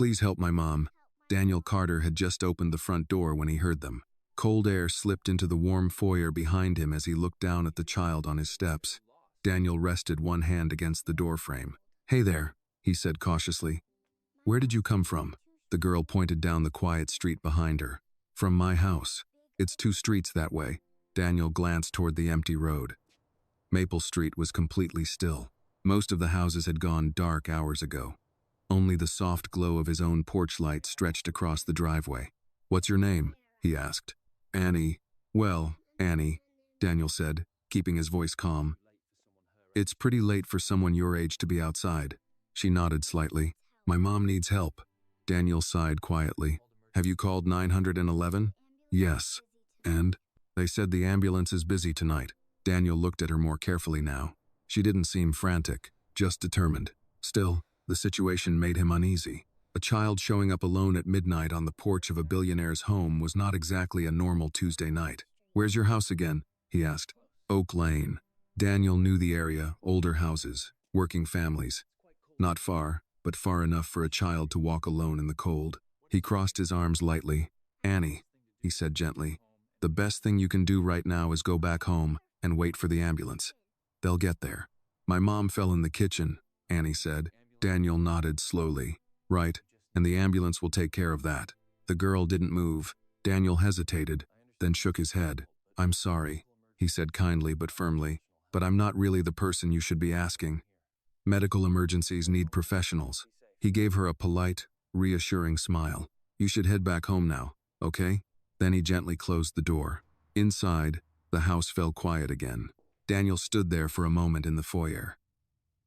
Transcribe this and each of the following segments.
Please help my mom. Daniel Carter had just opened the front door when he heard them. Cold air slipped into the warm foyer behind him as he looked down at the child on his steps. Daniel rested one hand against the doorframe. "Hey there," he said cautiously. "Where did you come from?" The girl pointed down the quiet street behind her. "From my house. It's 2 streets that way." Daniel glanced toward the empty road. Maple Street was completely still. Most of the houses had gone dark hours ago. Only the soft glow of his own porch light stretched across the driveway. "What's your name?" he asked. "Annie." "Well, Annie," Daniel said, keeping his voice calm. "It's pretty late for someone your age to be outside." She nodded slightly. "My mom needs help." Daniel sighed quietly. "Have you called 911? "Yes." "And?" "They said the ambulance is busy tonight." Daniel looked at her more carefully now. She didn't seem frantic, just determined. Still, the situation made him uneasy. A child showing up alone at midnight on the porch of a billionaire's home was not exactly a normal Tuesday night. "Where's your house again?" he asked. "Oak Lane." Daniel knew the area, older houses, working families. Not far, but far enough for a child to walk alone in the cold. He crossed his arms lightly. "Annie," he said gently, "the best thing you can do right now is go back home and wait for the ambulance. They'll get there." "My mom fell in the kitchen," Annie said. Daniel nodded slowly. "Right, and the ambulance will take care of that." The girl didn't move. Daniel hesitated, then shook his head. "I'm sorry," he said kindly but firmly, "but I'm not really the person you should be asking. Medical emergencies need professionals." He gave her a polite, reassuring smile. "You should head back home now, okay?" Then he gently closed the door. Inside, the house fell quiet again. Daniel stood there for a moment in the foyer.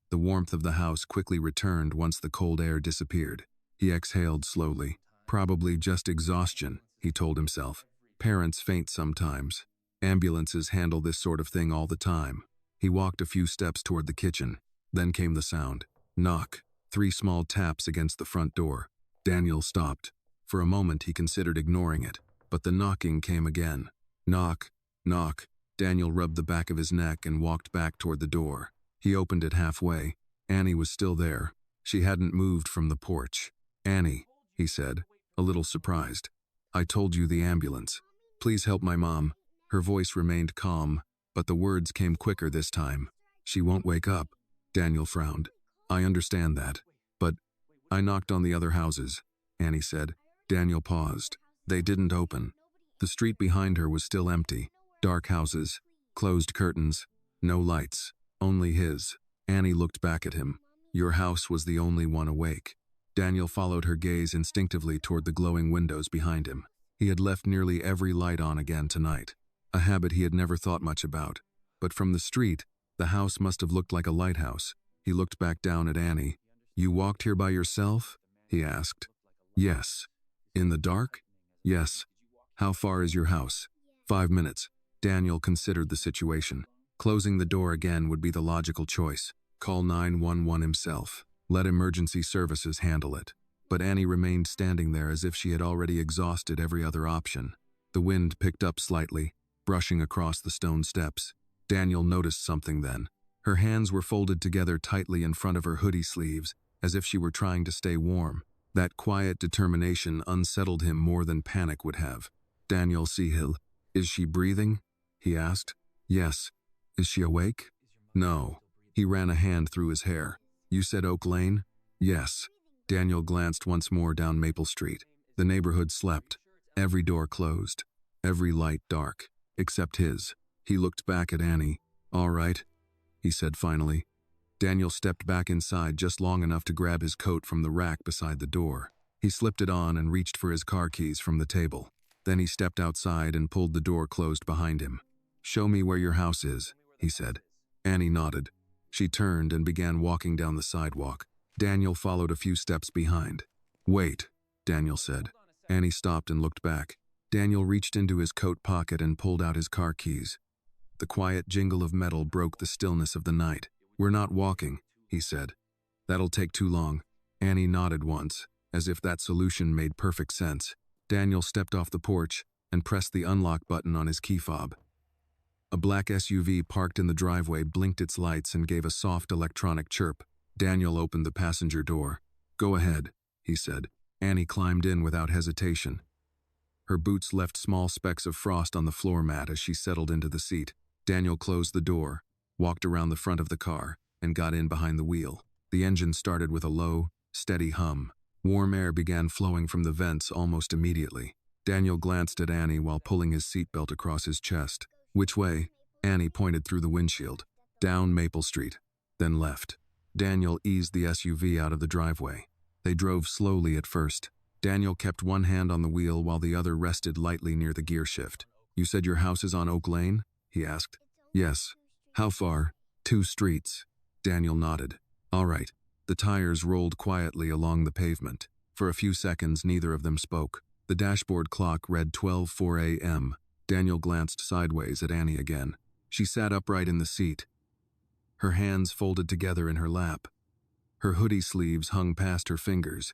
The warmth of the house quickly returned once the cold air disappeared. He exhaled slowly. Probably just exhaustion, he told himself. Parents faint sometimes. Ambulances handle this sort of thing all the time. He walked a few steps toward the kitchen. Then came the sound. Knock. 3 small taps against the front door. Daniel stopped. For a moment he considered ignoring it, but the knocking came again. Knock, knock. Daniel rubbed the back of his neck and walked back toward the door. He opened it halfway. Annie was still there. She hadn't moved from the porch. "Annie," he said, a little surprised. "I told you the ambulance. Please help my mom." Her voice remained calm, but the words came quicker this time. "She won't wake up." Daniel frowned. "I understand that. But I knocked on the other houses," Annie said. Daniel paused. They didn't open. The street behind her was still empty. Dark houses, closed curtains, no lights, only his. Annie looked back at him. "Your house was the only one awake." Daniel followed her gaze instinctively toward the glowing windows behind him. He had left nearly every light on again tonight, a habit he had never thought much about. But from the street, the house must have looked like a lighthouse. He looked back down at Annie. "You walked here by yourself?" he asked. "Yes." "In the dark?" "Yes." "How far is your house?" 5 minutes. Daniel considered the situation. Closing the door again would be the logical choice. Call 911 himself. Let emergency services handle it. But Annie remained standing there as if she had already exhausted every other option. The wind picked up slightly, brushing across the stone steps. Daniel noticed something then. Her hands were folded together tightly in front of her hoodie sleeves, as if she were trying to stay warm. That quiet determination unsettled him more than panic would have. "Daniel Sehil, is she breathing?" he asked. "Yes." "Is she awake?" "No." He ran a hand through his hair. "You said Oak Lane?" "Yes." Daniel glanced once more down Maple Street. The neighborhood slept. Every door closed. Every light dark. Except his. He looked back at Annie. "All right," he said finally. Daniel stepped back inside just long enough to grab his coat from the rack beside the door. He slipped it on and reached for his car keys from the table. Then he stepped outside and pulled the door closed behind him. "Show me where your house is," he said. Annie nodded. She turned and began walking down the sidewalk. Daniel followed a few steps behind. "Wait," Daniel said. Annie stopped and looked back. Daniel reached into his coat pocket and pulled out his car keys. The quiet jingle of metal broke the stillness of the night. "We're not walking," he said. "That'll take too long." Annie nodded once, as if that solution made perfect sense. Daniel stepped off the porch and pressed the unlock button on his key fob. A black SUV parked in the driveway blinked its lights and gave a soft electronic chirp. Daniel opened the passenger door. "Go ahead," he said. Annie climbed in without hesitation. Her boots left small specks of frost on the floor mat as she settled into the seat. Daniel closed the door, walked around the front of the car, and got in behind the wheel. The engine started with a low, steady hum. Warm air began flowing from the vents almost immediately. Daniel glanced at Annie while pulling his seatbelt across his chest. Which way? Annie pointed through the windshield. Down Maple Street, then left. Daniel eased the SUV out of the driveway. They drove slowly at first. Daniel kept one hand on the wheel while the other rested lightly near the gear shift. You said your house is on Oak Lane? He asked. Yes. How far? 2 streets. Daniel nodded. All right. The tires rolled quietly along the pavement. For a few seconds, neither of them spoke. The dashboard clock read 12:04 a.m. Daniel glanced sideways at Annie again. She sat upright in the seat, her hands folded together in her lap. Her hoodie sleeves hung past her fingers,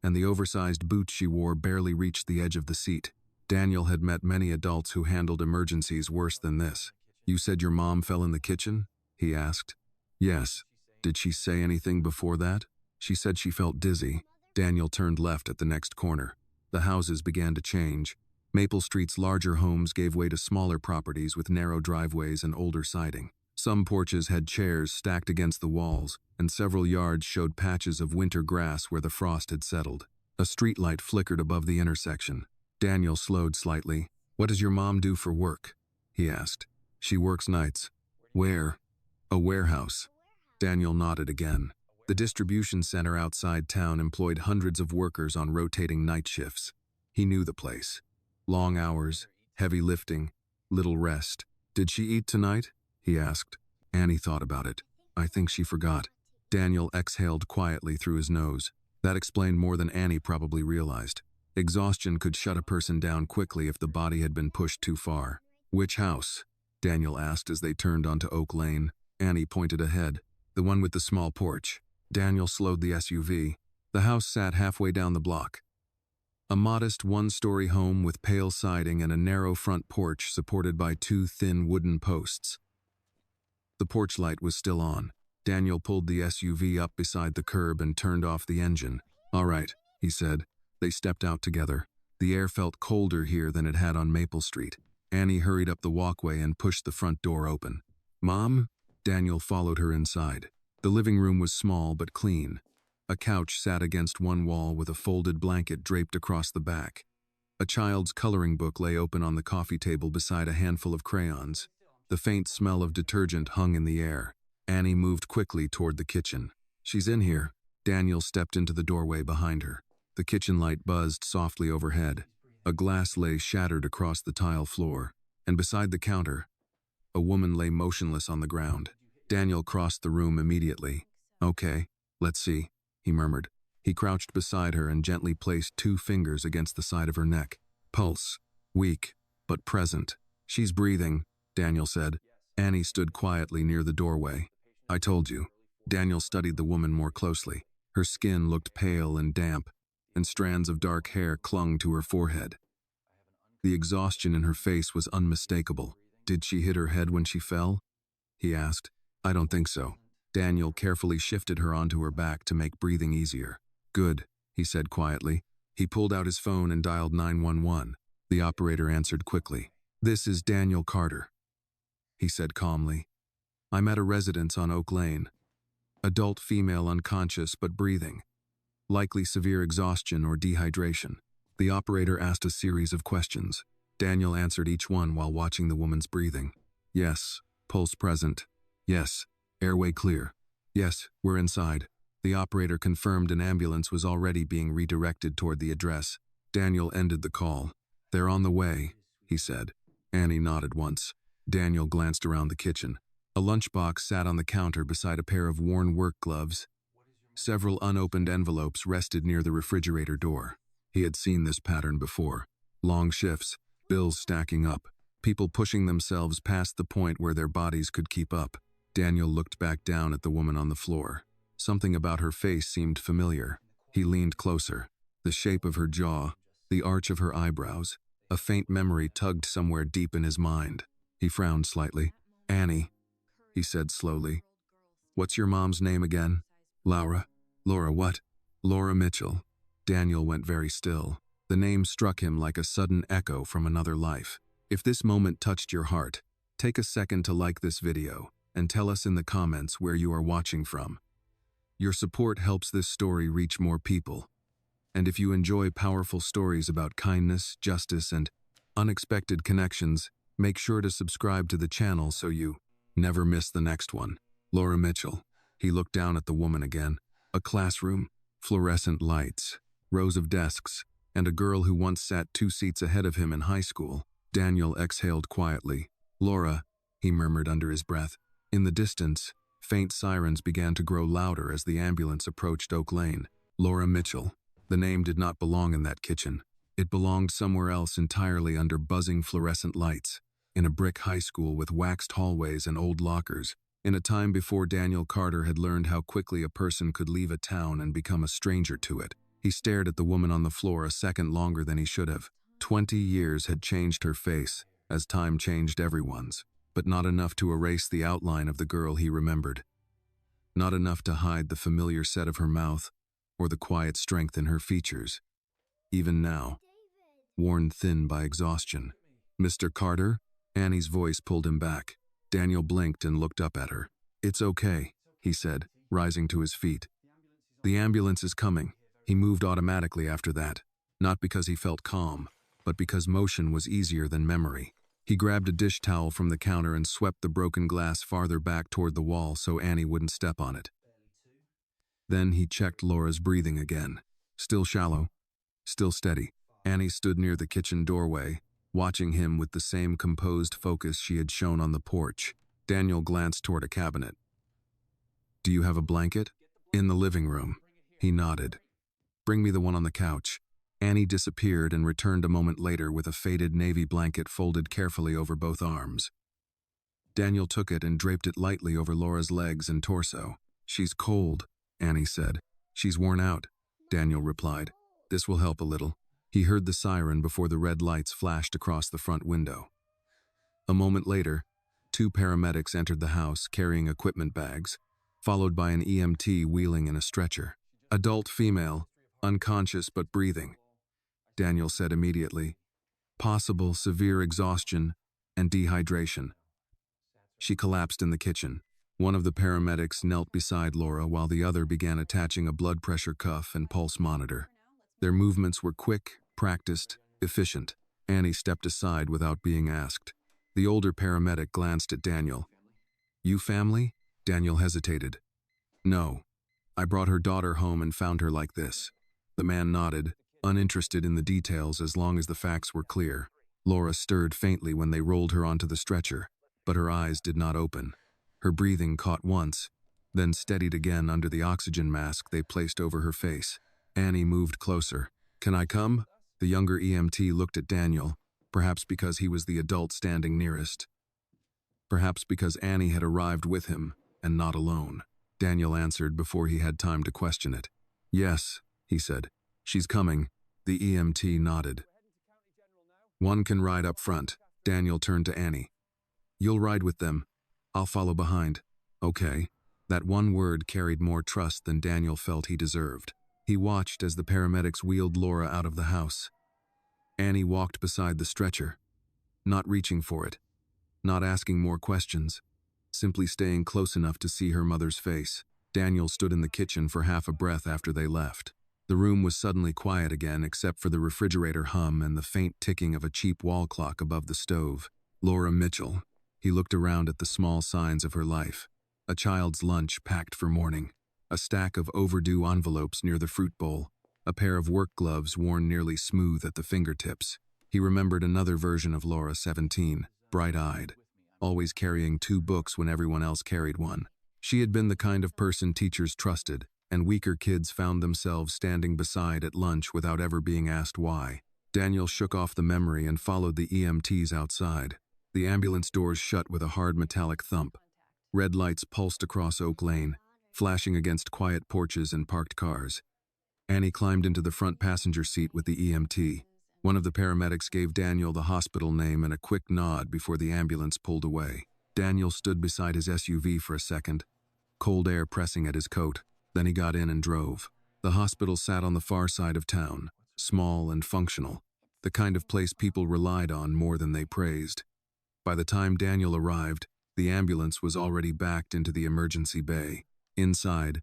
and the oversized boots she wore barely reached the edge of the seat. Daniel had met many adults who handled emergencies worse than this. You said your mom fell in the kitchen? He asked. Yes. Did she say anything before that? She said she felt dizzy. Daniel turned left at the next corner. The houses began to change. Maple Street's larger homes gave way to smaller properties with narrow driveways and older siding. Some porches had chairs stacked against the walls, and several yards showed patches of winter grass where the frost had settled. A streetlight flickered above the intersection. Daniel slowed slightly. What does your mom do for work? He asked. She works nights. Where? A warehouse. Daniel nodded again. The distribution center outside town employed hundreds of workers on rotating night shifts. He knew the place. Long hours, heavy lifting, little rest. Did she eat tonight? He asked. Annie thought about it. I think she forgot. Daniel exhaled quietly through his nose. That explained more than Annie probably realized. Exhaustion could shut a person down quickly if the body had been pushed too far. Which house? Daniel asked as they turned onto Oak Lane. Annie pointed ahead. The one with the small porch. Daniel slowed the SUV. The house sat halfway down the block. A modest 1-story home with pale siding and a narrow front porch supported by 2 thin wooden posts. The porch light was still on. Daniel pulled the SUV up beside the curb and turned off the engine. All right, he said. They stepped out together. The air felt colder here than it had on Maple Street. Annie hurried up the walkway and pushed the front door open. Mom? Daniel followed her inside. The living room was small but clean. A couch sat against one wall with a folded blanket draped across the back. A child's coloring book lay open on the coffee table beside a handful of crayons. The faint smell of detergent hung in the air. Annie moved quickly toward the kitchen. She's in here. Daniel stepped into the doorway behind her. The kitchen light buzzed softly overhead. A glass lay shattered across the tile floor, and beside the counter, a woman lay motionless on the ground. Daniel crossed the room immediately. Okay, let's see, he murmured. He crouched beside her and gently placed 2 fingers against the side of her neck. Pulse. Weak, but present. She's breathing, Daniel said. Annie stood quietly near the doorway. I told you. Daniel studied the woman more closely. Her skin looked pale and damp, and strands of dark hair clung to her forehead. The exhaustion in her face was unmistakable. Did she hit her head when she fell? He asked. I don't think so. Daniel carefully shifted her onto her back to make breathing easier. Good, he said quietly. He pulled out his phone and dialed 911. The operator answered quickly. This is Daniel Carter, he said calmly. I'm at a residence on Oak Lane. Adult female unconscious but breathing. Likely severe exhaustion or dehydration. The operator asked a series of questions. Daniel answered each one while watching the woman's breathing. Yes, pulse present. Yes, airway clear. Yes, we're inside. The operator confirmed an ambulance was already being redirected toward the address. Daniel ended the call. They're on the way, he said. Annie nodded once. Daniel glanced around the kitchen. A lunchbox sat on the counter beside a pair of worn work gloves. Several unopened envelopes rested near the refrigerator door. He had seen this pattern before. Long shifts, bills stacking up, people pushing themselves past the point where their bodies could keep up. Daniel looked back down at the woman on the floor. Something about her face seemed familiar. He leaned closer. The shape of her jaw, the arch of her eyebrows. A faint memory tugged somewhere deep in his mind. He frowned slightly. Annie, he said slowly. What's your mom's name again? Laura. Laura what? Laura Mitchell. Daniel went very still. The name struck him like a sudden echo from another life. If this moment touched your heart, take a second to like this video and tell us in the comments where you are watching from. Your support helps this story reach more people. And if you enjoy powerful stories about kindness, justice, and unexpected connections, make sure to subscribe to the channel so you never miss the next one. Laura Mitchell. He looked down at the woman again. A classroom, fluorescent lights, rows of desks, and a girl who once sat 2 seats ahead of him in high school. Daniel exhaled quietly. Laura, he murmured under his breath. In the distance, faint sirens began to grow louder as the ambulance approached Oak Lane. Laura Mitchell. The name did not belong in that kitchen. It belonged somewhere else entirely under buzzing fluorescent lights, in a brick high school with waxed hallways and old lockers, in a time before Daniel Carter had learned how quickly a person could leave a town and become a stranger to it. He stared at the woman on the floor a second longer than he should have. 20 years had changed her face, as time changed everyone's, but not enough to erase the outline of the girl he remembered. Not enough to hide the familiar set of her mouth, or the quiet strength in her features. Even now, worn thin by exhaustion. "Mr. Carter?" Annie's voice pulled him back. Daniel blinked and looked up at her. "It's okay," he said, rising to his feet. "The ambulance is coming." He moved automatically after that, not because he felt calm, but because motion was easier than memory. He grabbed a dish towel from the counter and swept the broken glass farther back toward the wall so Annie wouldn't step on it. Then he checked Laura's breathing again. Still shallow, still steady. Annie stood near the kitchen doorway, watching him with the same composed focus she had shown on the porch. Daniel glanced toward a cabinet. "Do you have a blanket?" "In the living room." He nodded. "Bring me the one on the couch." Annie disappeared and returned a moment later with a faded navy blanket folded carefully over both arms. Daniel took it and draped it lightly over Laura's legs and torso. "She's cold," Annie said. "She's worn out," Daniel replied. "This will help a little." He heard the siren before the red lights flashed across the front window. A moment later, 2 paramedics entered the house carrying equipment bags, followed by an EMT wheeling in a stretcher. "Adult female, unconscious but breathing," Daniel said immediately. "Possible severe exhaustion and dehydration." She collapsed in the kitchen. One of the paramedics knelt beside Laura while the other began attaching a blood pressure cuff and pulse monitor. Their movements were quick, practiced, efficient. Annie stepped aside without being asked. The older paramedic glanced at Daniel. "You family?" Daniel hesitated. "No. I brought her daughter home and found her like this." The man nodded, uninterested in the details as long as the facts were clear. Laura stirred faintly when they rolled her onto the stretcher, but her eyes did not open. Her breathing caught once, then steadied again under the oxygen mask they placed over her face. Annie moved closer. "Can I come?" The younger EMT looked at Daniel, perhaps because he was the adult standing nearest. Perhaps because Annie had arrived with him, and not alone. Daniel answered before he had time to question it. "Yes," he said. "She's coming." The EMT nodded. "One can ride up front." Daniel turned to Annie. "You'll ride with them. I'll follow behind." "Okay." That one word carried more trust than Daniel felt he deserved. He watched as the paramedics wheeled Laura out of the house. Annie walked beside the stretcher, not reaching for it, not asking more questions, simply staying close enough to see her mother's face. Daniel stood in the kitchen for half a breath after they left. The room was suddenly quiet again except for the refrigerator hum and the faint ticking of a cheap wall clock above the stove. Laura Mitchell. He looked around at the small signs of her life. A child's lunch packed for morning. A stack of overdue envelopes near the fruit bowl. A pair of work gloves worn nearly smooth at the fingertips. He remembered another version of Laura, 17, bright-eyed, always carrying 2 books when everyone else carried one. She had been the kind of person teachers trusted, and weaker kids found themselves standing beside at lunch without ever being asked why. Daniel shook off the memory and followed the EMTs outside. The ambulance doors shut with a hard metallic thump. Red lights pulsed across Oak Lane, flashing against quiet porches and parked cars. Annie climbed into the front passenger seat with the EMT. One of the paramedics gave Daniel the hospital name and a quick nod before the ambulance pulled away. Daniel stood beside his SUV for a second, cold air pressing at his coat. Then he got in and drove. The hospital sat on the far side of town, small and functional, the kind of place people relied on more than they praised. By the time Daniel arrived, the ambulance was already backed into the emergency bay. Inside,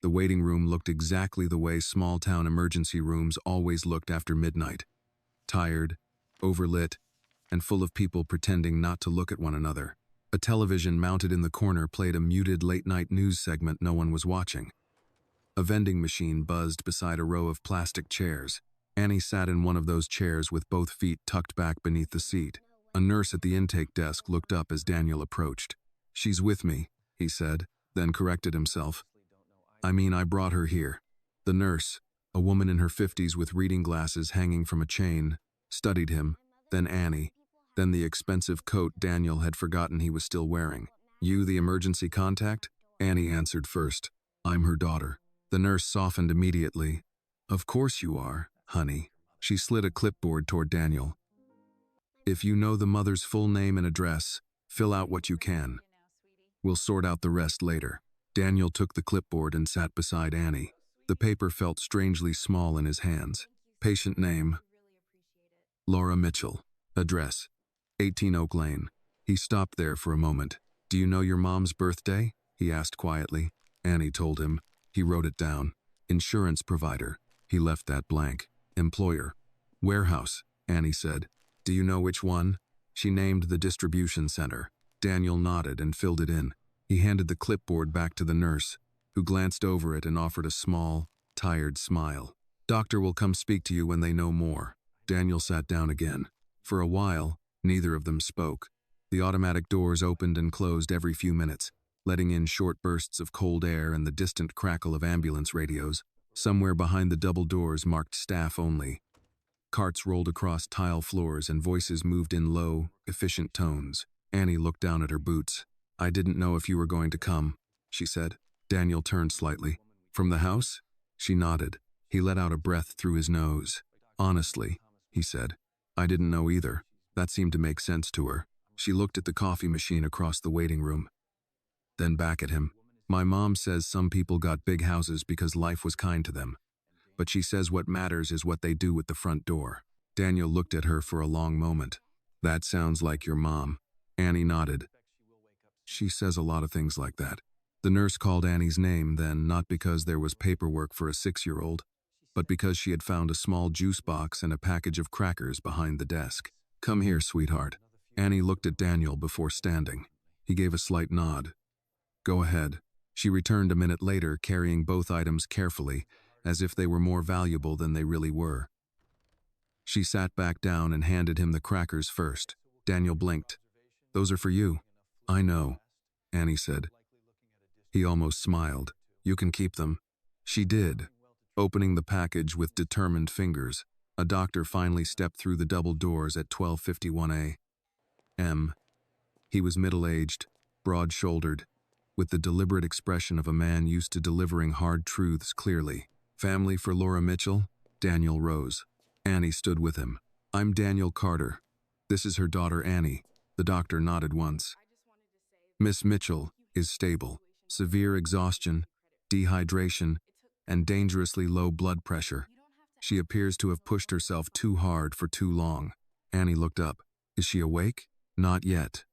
the waiting room looked exactly the way small-town emergency rooms always looked after midnight. Tired, overlit, and full of people pretending not to look at one another. A television mounted in the corner played a muted late-night news segment no one was watching. A vending machine buzzed beside a row of plastic chairs. Annie sat in one of those chairs with both feet tucked back beneath the seat. A nurse at the intake desk looked up as Daniel approached. "She's with me," he said, then corrected himself. I brought her here." The nurse, a woman in her 50s with reading glasses hanging from a chain, studied him, then Annie, then the expensive coat Daniel had forgotten he was still wearing. "You the emergency contact?" Annie answered first. "I'm her daughter." The nurse softened immediately. "Of course you are, honey." She slid a clipboard toward Daniel. "If you know the mother's full name and address, fill out what you can. We'll sort out the rest later." Daniel took the clipboard and sat beside Annie. The paper felt strangely small in his hands. Patient name: Laura Mitchell. Address: 18 Oak Lane. He stopped there for a moment. "Do you know your mom's birthday?" he asked quietly. Annie told him. He wrote it down. Insurance provider. He left that blank. Employer. Warehouse, Annie said. "Do you know which one?" She named the distribution center. Daniel nodded and filled it in. He handed the clipboard back to the nurse, who glanced over it and offered a small, tired smile. "Doctor will come speak to you when they know more." Daniel sat down again. For a while, neither of them spoke. The automatic doors opened and closed every few minutes, letting in short bursts of cold air and the distant crackle of ambulance radios. Somewhere behind the double doors marked staff only. Carts rolled across tile floors and voices moved in low, efficient tones. Annie looked down at her boots. "I didn't know if you were going to come," she said. Daniel turned slightly. "From the house?" She nodded. He let out a breath through his nose. "Honestly," he said, "I didn't know either." That seemed to make sense to her. She looked at the coffee machine across the waiting room, then back at him. "My mom says some people got big houses because life was kind to them. But she says what matters is what they do with the front door." Daniel looked at her for a long moment. "That sounds like your mom." Annie nodded. "She says a lot of things like that." The nurse called Annie's name then, not because there was paperwork for a 6-year-old, but because she had found a small juice box and a package of crackers behind the desk. "Come here, sweetheart." Annie looked at Daniel before standing. He gave a slight nod. "Go ahead." She returned a minute later, carrying both items carefully, as if they were more valuable than they really were. She sat back down and handed him the crackers first. Daniel blinked. "Those are for you." "I know," Annie said. He almost smiled. "You can keep them." She did, opening the package with determined fingers. A doctor finally stepped through the double doors at 12:51 a.m. He was middle-aged, broad-shouldered, with the deliberate expression of a man used to delivering hard truths clearly. "Family for Laura Mitchell?" Daniel rose. Annie stood with him. "I'm Daniel Carter. This is her daughter Annie." The doctor nodded once. "Miss Mitchell is stable. Severe exhaustion, dehydration, and dangerously low blood pressure. She appears to have pushed herself too hard for too long." Annie looked up. "Is she awake?" "Not yet.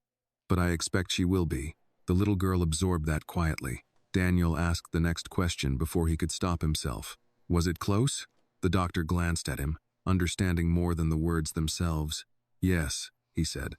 But I expect she will be." The little girl absorbed that quietly. Daniel asked the next question before he could stop himself. "Was it close?" The doctor glanced at him, understanding more than the words themselves. "Yes," he said.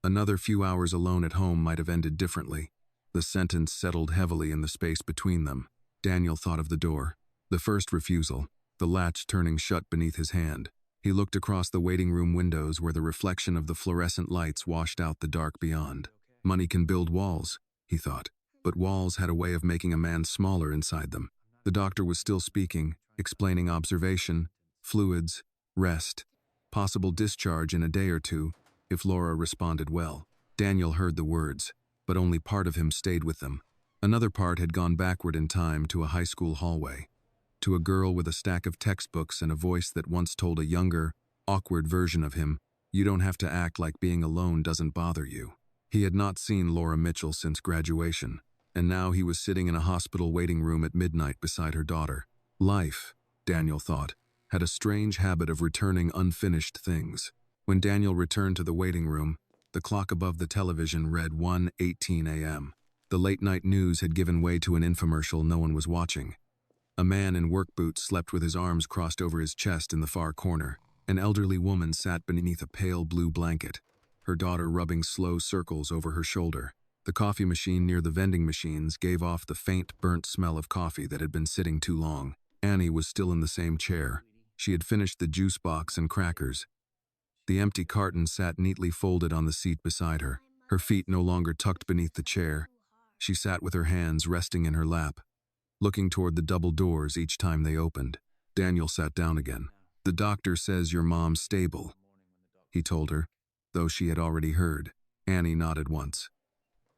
Another few hours alone at home might have ended differently. The sentence settled heavily in the space between them. Daniel thought of the door. The first refusal, the latch turning shut beneath his hand. He looked across the waiting room windows where the reflection of the fluorescent lights washed out the dark beyond. Money can build walls, he thought, but walls had a way of making a man smaller inside them. The doctor was still speaking, explaining observation, fluids, rest, possible discharge in a day or two, if Laura responded well. Daniel heard the words, but only part of him stayed with them. Another part had gone backward in time to a high school hallway, to a girl with a stack of textbooks and a voice that once told a younger, awkward version of him, "You don't have to act like being alone doesn't bother you." He had not seen Laura Mitchell since graduation, and now he was sitting in a hospital waiting room at midnight beside her daughter. Life, Daniel thought, had a strange habit of returning unfinished things. When Daniel returned to the waiting room, the clock above the television read 1:18 a.m. The late-night news had given way to an infomercial no one was watching. A man in work boots slept with his arms crossed over his chest in the far corner. An elderly woman sat beneath a pale blue blanket, her daughter rubbing slow circles over her shoulder. The coffee machine near the vending machines gave off the faint, burnt smell of coffee that had been sitting too long. Annie was still in the same chair. She had finished the juice box and crackers. The empty carton sat neatly folded on the seat beside her, her feet no longer tucked beneath the chair. She sat with her hands resting in her lap, looking toward the double doors each time they opened. Daniel sat down again. "The doctor says your mom's stable," he told her, though she had already heard. Annie nodded once.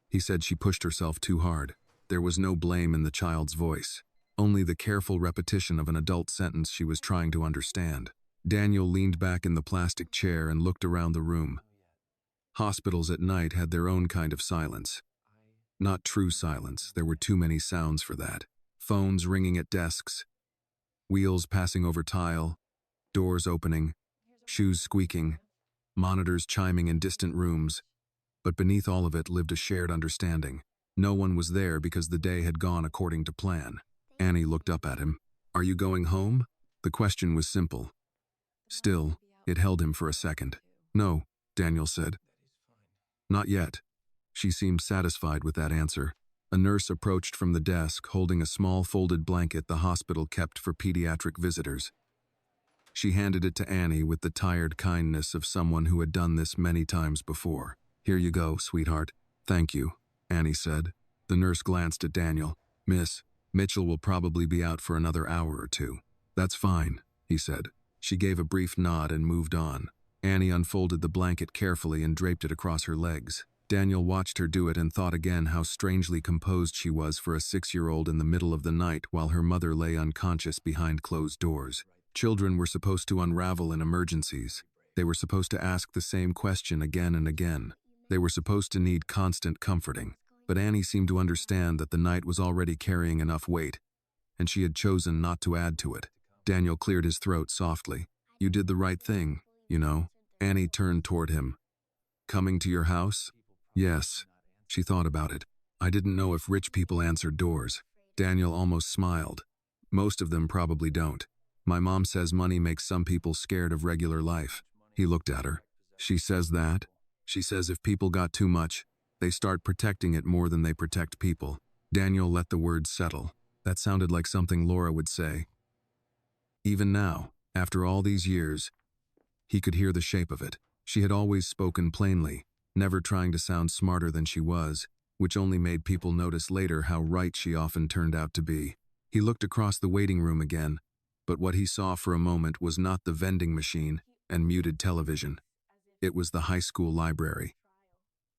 He said she pushed herself too hard. There was no blame in the child's voice, only the careful repetition of an adult sentence she was trying to understand. Daniel leaned back in the plastic chair and looked around the room. Hospitals at night had their own kind of silence. Not true silence, there were too many sounds for that. Phones ringing at desks, wheels passing over tile, doors opening, shoes squeaking, monitors chiming in distant rooms. But beneath all of it lived a shared understanding. No one was there because the day had gone according to plan. Annie looked up at him. "Are you going home?" The question was simple. Still, it held him for a second. "No," Daniel said. "Not yet." She seemed satisfied with that answer. A nurse approached from the desk holding a small folded blanket the hospital kept for pediatric visitors. She handed it to Annie with the tired kindness of someone who had done this many times before. "Here you go, sweetheart." "Thank you," Annie said. The nurse glanced at Daniel. "Miss, Mitchell will probably be out for another hour or two." "That's fine," he said. She gave a brief nod and moved on. Annie unfolded the blanket carefully and draped it across her legs. Daniel watched her do it and thought again how strangely composed she was for a 6-year-old in the middle of the night while her mother lay unconscious behind closed doors. Children were supposed to unravel in emergencies. They were supposed to ask the same question again and again. They were supposed to need constant comforting. But Annie seemed to understand that the night was already carrying enough weight, and she had chosen not to add to it. Daniel cleared his throat softly. "You did the right thing, you know." Annie turned toward him. "Coming to your house?" "Yes." She thought about it. "I didn't know if rich people answered doors." Daniel almost smiled. "Most of them probably don't. My mom says money makes some people scared of regular life." He looked at her. "She says that?" "She says if people got too much, they start protecting it more than they protect people." Daniel let the words settle. That sounded like something Laura would say. Even now, after all these years, he could hear the shape of it. She had always spoken plainly, never trying to sound smarter than she was, which only made people notice later how right she often turned out to be. He looked across the waiting room again, but what he saw for a moment was not the vending machine and muted television. It was the high school library.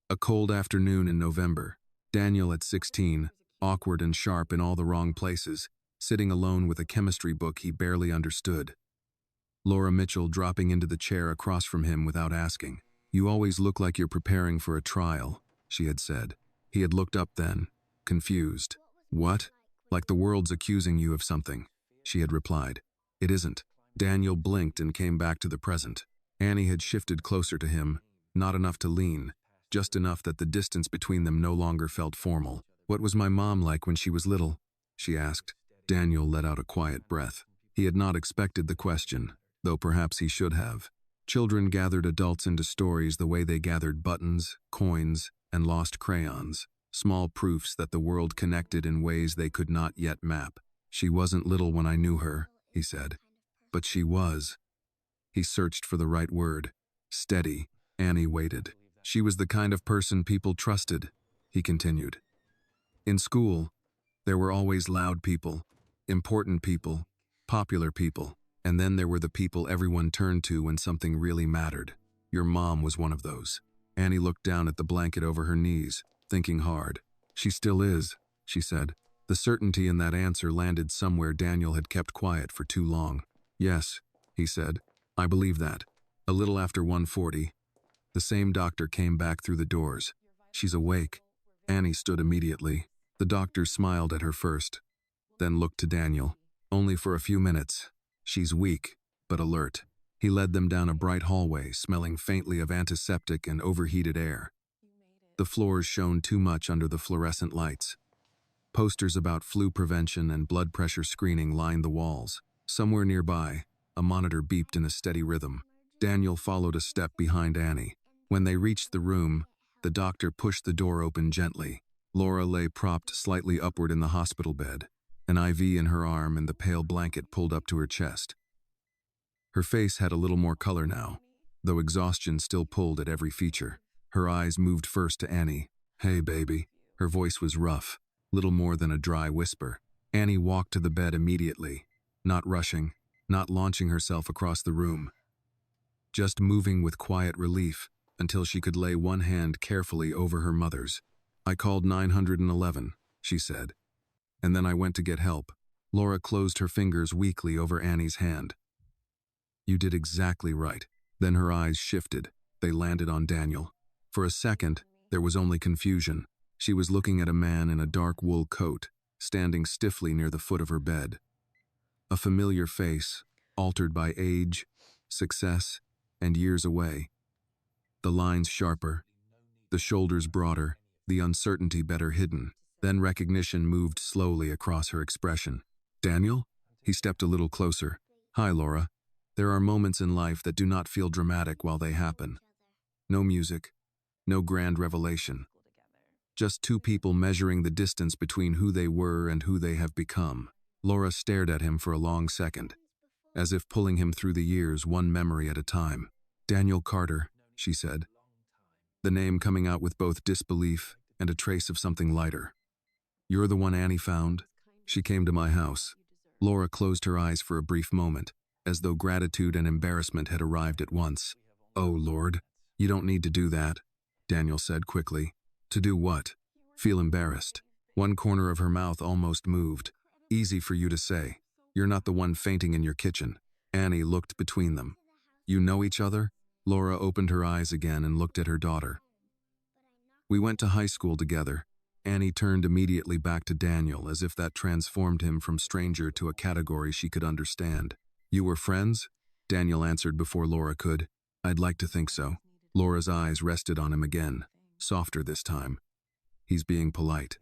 A cold afternoon in November, Daniel at 16, awkward and sharp in all the wrong places, sitting alone with a chemistry book he barely understood. Laura Mitchell dropping into the chair across from him without asking. "You always look like you're preparing for a trial," she had said. He had looked up then, confused. "What? Like the world's accusing you of something," she had replied. "It isn't." Daniel blinked and came back to the present. Annie had shifted closer to him, not enough to lean, just enough that the distance between them no longer felt formal. "What was my mom like when she was little?" she asked. Daniel let out a quiet breath. He had not expected the question, though perhaps he should have. Children gathered adults into stories the way they gathered buttons, coins, and lost crayons, small proofs that the world connected in ways they could not yet map. "She wasn't little when I knew her," he said. "But she was." He searched for the right word. "Steady." Annie waited. "She was the kind of person people trusted," he continued. "In school, there were always loud people, important people, popular people, and then there were the people everyone turned to when something really mattered. Your mom was one of those." Annie looked down at the blanket over her knees, thinking hard. "She still is," she said. The certainty in that answer landed somewhere Daniel had kept quiet for too long. "Yes," he said. "I believe that." A little after 1:40, the same doctor came back through the doors. "She's awake." Annie stood immediately. The doctor smiled at her first, then looked to Daniel. Only for a few minutes. She's weak, but alert. He led them down a bright hallway, smelling faintly of antiseptic and overheated air. The floors shone too much under the fluorescent lights. Posters about flu prevention and blood pressure screening lined the walls. Somewhere nearby, a monitor beeped in a steady rhythm. Daniel followed a step behind Annie. When they reached the room, the doctor pushed the door open gently. Laura lay propped slightly upward in the hospital bed, an IV in her arm and the pale blanket pulled up to her chest. Her face had a little more color now, though exhaustion still pulled at every feature. Her eyes moved first to Annie. "Hey, baby." Her voice was rough, little more than a dry whisper. Annie walked to the bed immediately, not rushing, not launching herself across the room, just moving with quiet relief until she could lay one hand carefully over her mother's. "I called 911, she said. "And then I went to get help." Laura closed her fingers weakly over Annie's hand. "You did exactly right." Then her eyes shifted. They landed on Daniel. For a second, there was only confusion. She was looking at a man in a dark wool coat, standing stiffly near the foot of her bed. A familiar face, altered by age, success, and years away. The lines sharper, the shoulders broader, the uncertainty better hidden. Then recognition moved slowly across her expression. "Daniel?" He stepped a little closer. "Hi, Laura. There are moments in life that do not feel dramatic while they happen. No music, no grand revelation. Just two people measuring the distance between who they were and who they have become." Laura stared at him for a long second, as if pulling him through the years one memory at a time. "Daniel Carter," she said, the name coming out with both disbelief and a trace of something lighter. "You're the one Annie found? She came to my house." Laura closed her eyes for a brief moment, as though gratitude and embarrassment had arrived at once. "Oh, Lord, you don't need to do that," Daniel said quickly. "To do what?" "Feel embarrassed." One corner of her mouth almost moved. "Easy for you to say. You're not the one fainting in your kitchen." Annie looked between them. "You know each other?" Laura opened her eyes again and looked at her daughter. "We went to high school together." Annie turned immediately back to Daniel, as if that transformed him from stranger to a category she could understand. "You were friends?" Daniel answered before Laura could. "I'd like to think so." Laura's eyes rested on him again, softer this time. "He's being polite.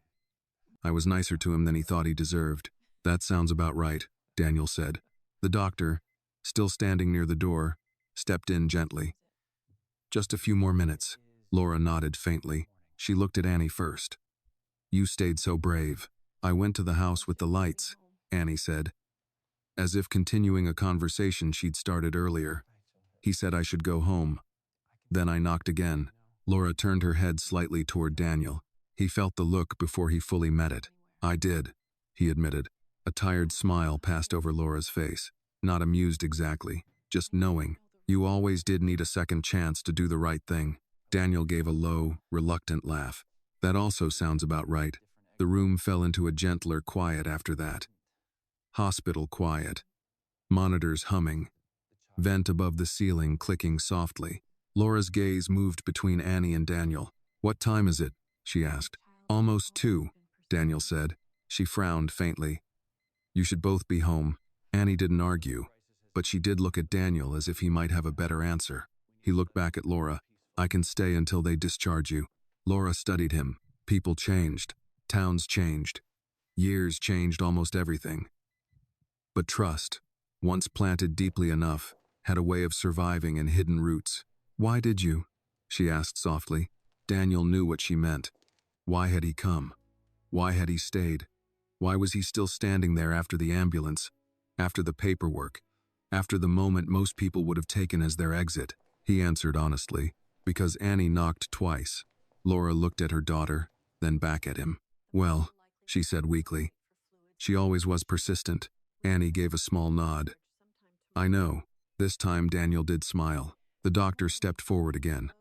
I was nicer to him than he thought he deserved." "That sounds about right," Daniel said. The doctor, still standing near the door, stepped in gently. "Just a few more minutes." Laura nodded faintly. She looked at Annie first. "You stayed so brave." "I went to the house with the lights," Annie said, as if continuing a conversation she'd started earlier. "He said I should go home. Then I knocked again." Laura turned her head slightly toward Daniel. He felt the look before he fully met it. "I did," he admitted. A tired smile passed over Laura's face. Not amused exactly, just knowing. "You always did need a second chance to do the right thing." Daniel gave a low, reluctant laugh. "That also sounds about right." The room fell into a gentler quiet after that. Hospital quiet. Monitors humming. Vent above the ceiling clicking softly. Laura's gaze moved between Annie and Daniel. "What time is it?" she asked. "Almost 2, Daniel said. She frowned faintly. "You should both be home." Annie didn't argue, but she did look at Daniel as if he might have a better answer. He looked back at Laura. "I can stay until they discharge you." Laura studied him. People changed. Towns changed. Years changed almost everything. But trust, once planted deeply enough, had a way of surviving in hidden roots. "Why did you?" she asked softly. Daniel knew what she meant. Why had he come? Why had he stayed? Why was he still standing there after the ambulance, after the paperwork, after the moment most people would have taken as their exit? He answered honestly, "Because Annie knocked twice." Laura looked at her daughter, then back at him. "Well," she said weakly. "She always was persistent." Annie gave a small nod. "I know." This time Daniel did smile. The doctor stepped forward again.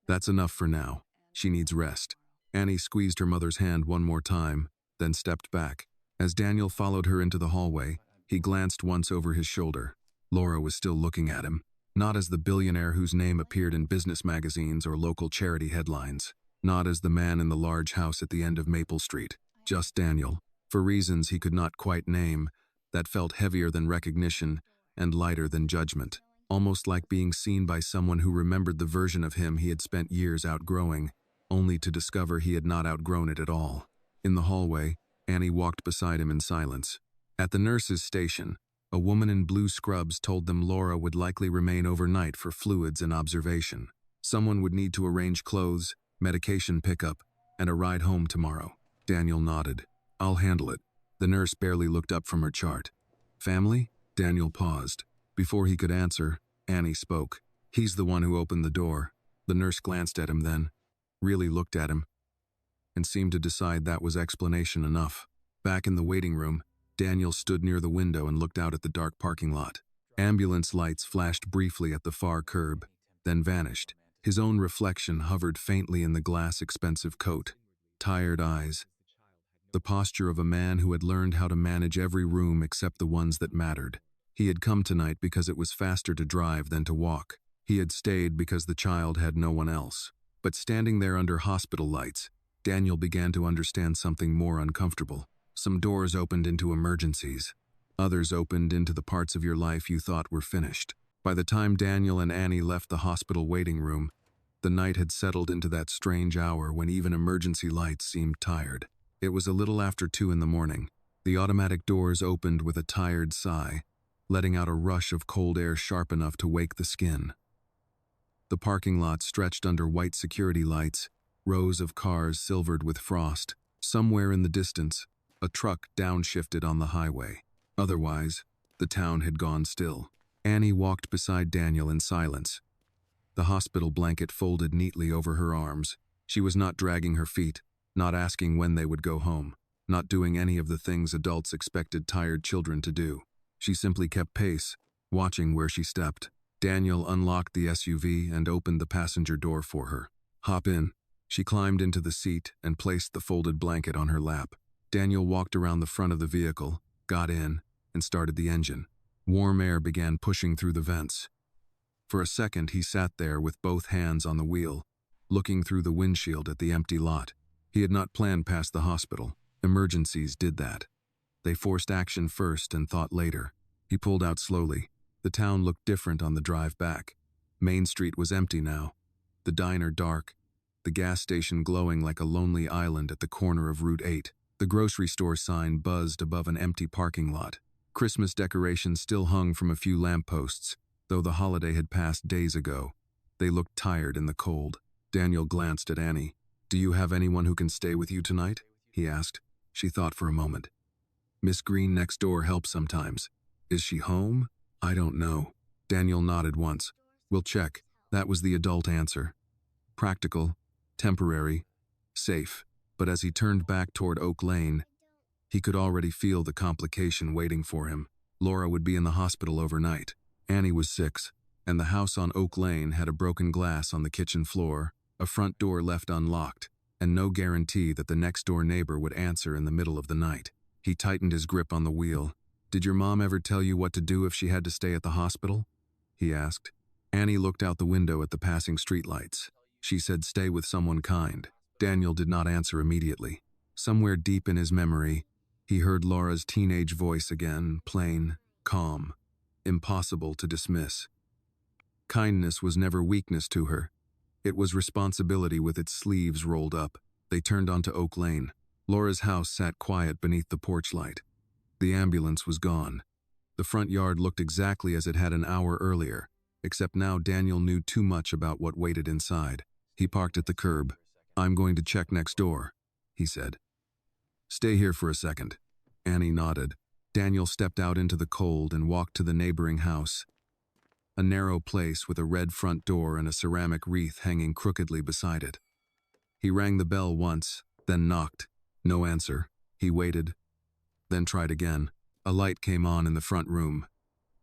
"That's enough for now. She needs rest." Annie squeezed her mother's hand one more time, then stepped back. As Daniel followed her into the hallway, he glanced once over his shoulder. Laura was still looking at him, not as the billionaire whose name appeared in business magazines or local charity headlines, not as the man in the large house at the end of Maple Street, just Daniel. For reasons he could not quite name, that felt heavier than recognition and lighter than judgment, almost like being seen by someone who remembered the version of him he had spent years outgrowing, only to discover he had not outgrown it at all. In the hallway, Annie walked beside him in silence. At the nurse's station, a woman in blue scrubs told them Laura would likely remain overnight for fluids and observation. Someone would need to arrange clothes, medication pickup, and a ride home tomorrow. Daniel nodded. I'll handle it. The nurse barely looked up from her chart. Family? Daniel paused. Before he could answer, Annie spoke. He's the one who opened the door. The nurse glanced at him then, really looked at him, and seemed to decide that was explanation enough. Back in the waiting room, Daniel stood near the window and looked out at the dark parking lot. Ambulance lights flashed briefly at the far curb, then vanished. His own reflection hovered faintly in the glass-expensive coat. Tired eyes. The posture of a man who had learned how to manage every room except the ones that mattered. He had come tonight because it was faster to drive than to walk. He had stayed because the child had no one else. But standing there under hospital lights, Daniel began to understand something more uncomfortable. Some doors opened into emergencies. Others opened into the parts of your life you thought were finished. By the time Daniel and Annie left the hospital waiting room, the night had settled into that strange hour when even emergency lights seemed tired. It was a little after 2 in the morning. The automatic doors opened with a tired sigh, letting out a rush of cold air sharp enough to wake the skin. The parking lot stretched under white security lights, rows of cars silvered with frost. Somewhere in the distance, a truck downshifted on the highway. Otherwise, the town had gone still. Annie walked beside Daniel in silence. The hospital blanket folded neatly over her arms. She was not dragging her feet, not asking when they would go home, not doing any of the things adults expected tired children to do. She simply kept pace, watching where she stepped. Daniel unlocked the SUV and opened the passenger door for her. Hop in. She climbed into the seat and placed the folded blanket on her lap. Daniel walked around the front of the vehicle, got in, and started the engine. Warm air began pushing through the vents. For a second, he sat there with both hands on the wheel, looking through the windshield at the empty lot. He had not planned past the hospital. Emergencies did that. They forced action first and thought later. He pulled out slowly. The town looked different on the drive back. Main Street was empty now. The diner dark. The gas station glowing like a lonely island at the corner of Route 8. The grocery store sign buzzed above an empty parking lot. Christmas decorations still hung from a few lampposts, though the holiday had passed days ago. They looked tired in the cold. Daniel glanced at Annie. Do you have anyone who can stay with you tonight? He asked. She thought for a moment. Miss Green next door helps sometimes. Is she home? I don't know. Daniel nodded once. We'll check. That was the adult answer. Practical, temporary, safe. But as he turned back toward Oak Lane, he could already feel the complication waiting for him. Laura would be in the hospital overnight. Annie was 6, and the house on Oak Lane had a broken glass on the kitchen floor, a front door left unlocked, and no guarantee that the next-door neighbor would answer in the middle of the night. He tightened his grip on the wheel. Did your mom ever tell you what to do if she had to stay at the hospital? He asked. Annie looked out the window at the passing streetlights. She said stay with someone kind. Daniel did not answer immediately. Somewhere deep in his memory, he heard Laura's teenage voice again, plain, calm, impossible to dismiss. Kindness was never weakness to her. It was responsibility with its sleeves rolled up. They turned onto Oak Lane. Laura's house sat quiet beneath the porch light. The ambulance was gone. The front yard looked exactly as it had an hour earlier, except now Daniel knew too much about what waited inside. He parked at the curb. I'm going to check next door, he said. Stay here for a second. Annie nodded. Daniel stepped out into the cold and walked to the neighboring house. A narrow place with a red front door and a ceramic wreath hanging crookedly beside it. He rang the bell once, then knocked. No answer. He waited, then tried again. A light came on in the front room,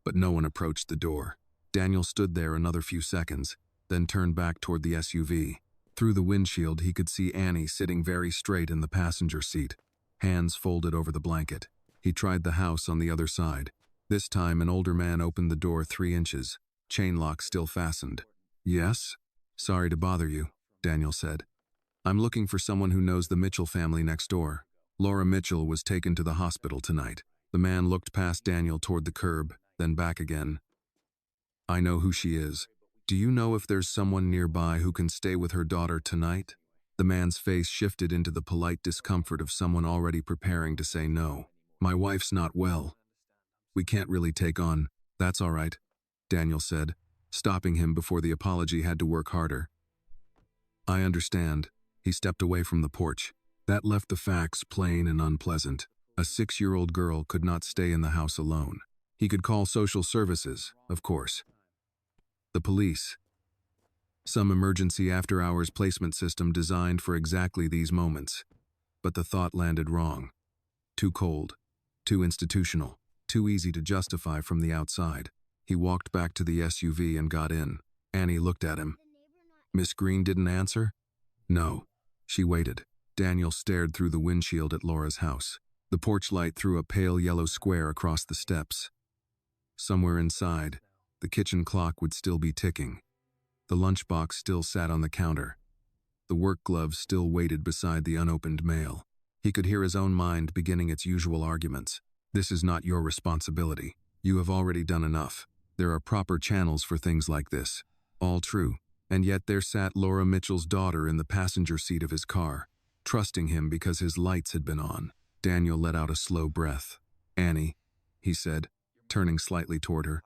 but no one approached the door. Daniel stood there another few seconds, then turned back toward the SUV. Through the windshield, he could see Annie sitting very straight in the passenger seat, hands folded over the blanket. He tried the house on the other side. This time, an older man opened the door 3 inches, chain lock still fastened. Yes? Sorry to bother you, Daniel said. I'm looking for someone who knows the Mitchell family next door. Laura Mitchell was taken to the hospital tonight. The man looked past Daniel toward the curb, then back again. I know who she is. Do you know if there's someone nearby who can stay with her daughter tonight? The man's face shifted into the polite discomfort of someone already preparing to say no. My wife's not well. We can't really take on. That's all right, Daniel said, stopping him before the apology had to work harder. I understand. He stepped away from the porch. That left the facts plain and unpleasant. A 6-year-old girl could not stay in the house alone. He could call social services, of course. The police. Some emergency after-hours placement system designed for exactly these moments. But the thought landed wrong. Too cold. Too institutional. Too easy to justify from the outside. He walked back to the SUV and got in. Annie looked at him. Miss Green didn't answer? No. She waited. Daniel stared through the windshield at Laura's house. The porch light threw a pale yellow square across the steps. Somewhere inside, the kitchen clock would still be ticking. The lunchbox still sat on the counter. The work glove still waited beside the unopened mail. He could hear his own mind beginning its usual arguments. This is not your responsibility. You have already done enough. There are proper channels for things like this. All true. And yet there sat Laura Mitchell's daughter in the passenger seat of his car, trusting him because his lights had been on. Daniel let out a slow breath. Annie, he said, turning slightly toward her.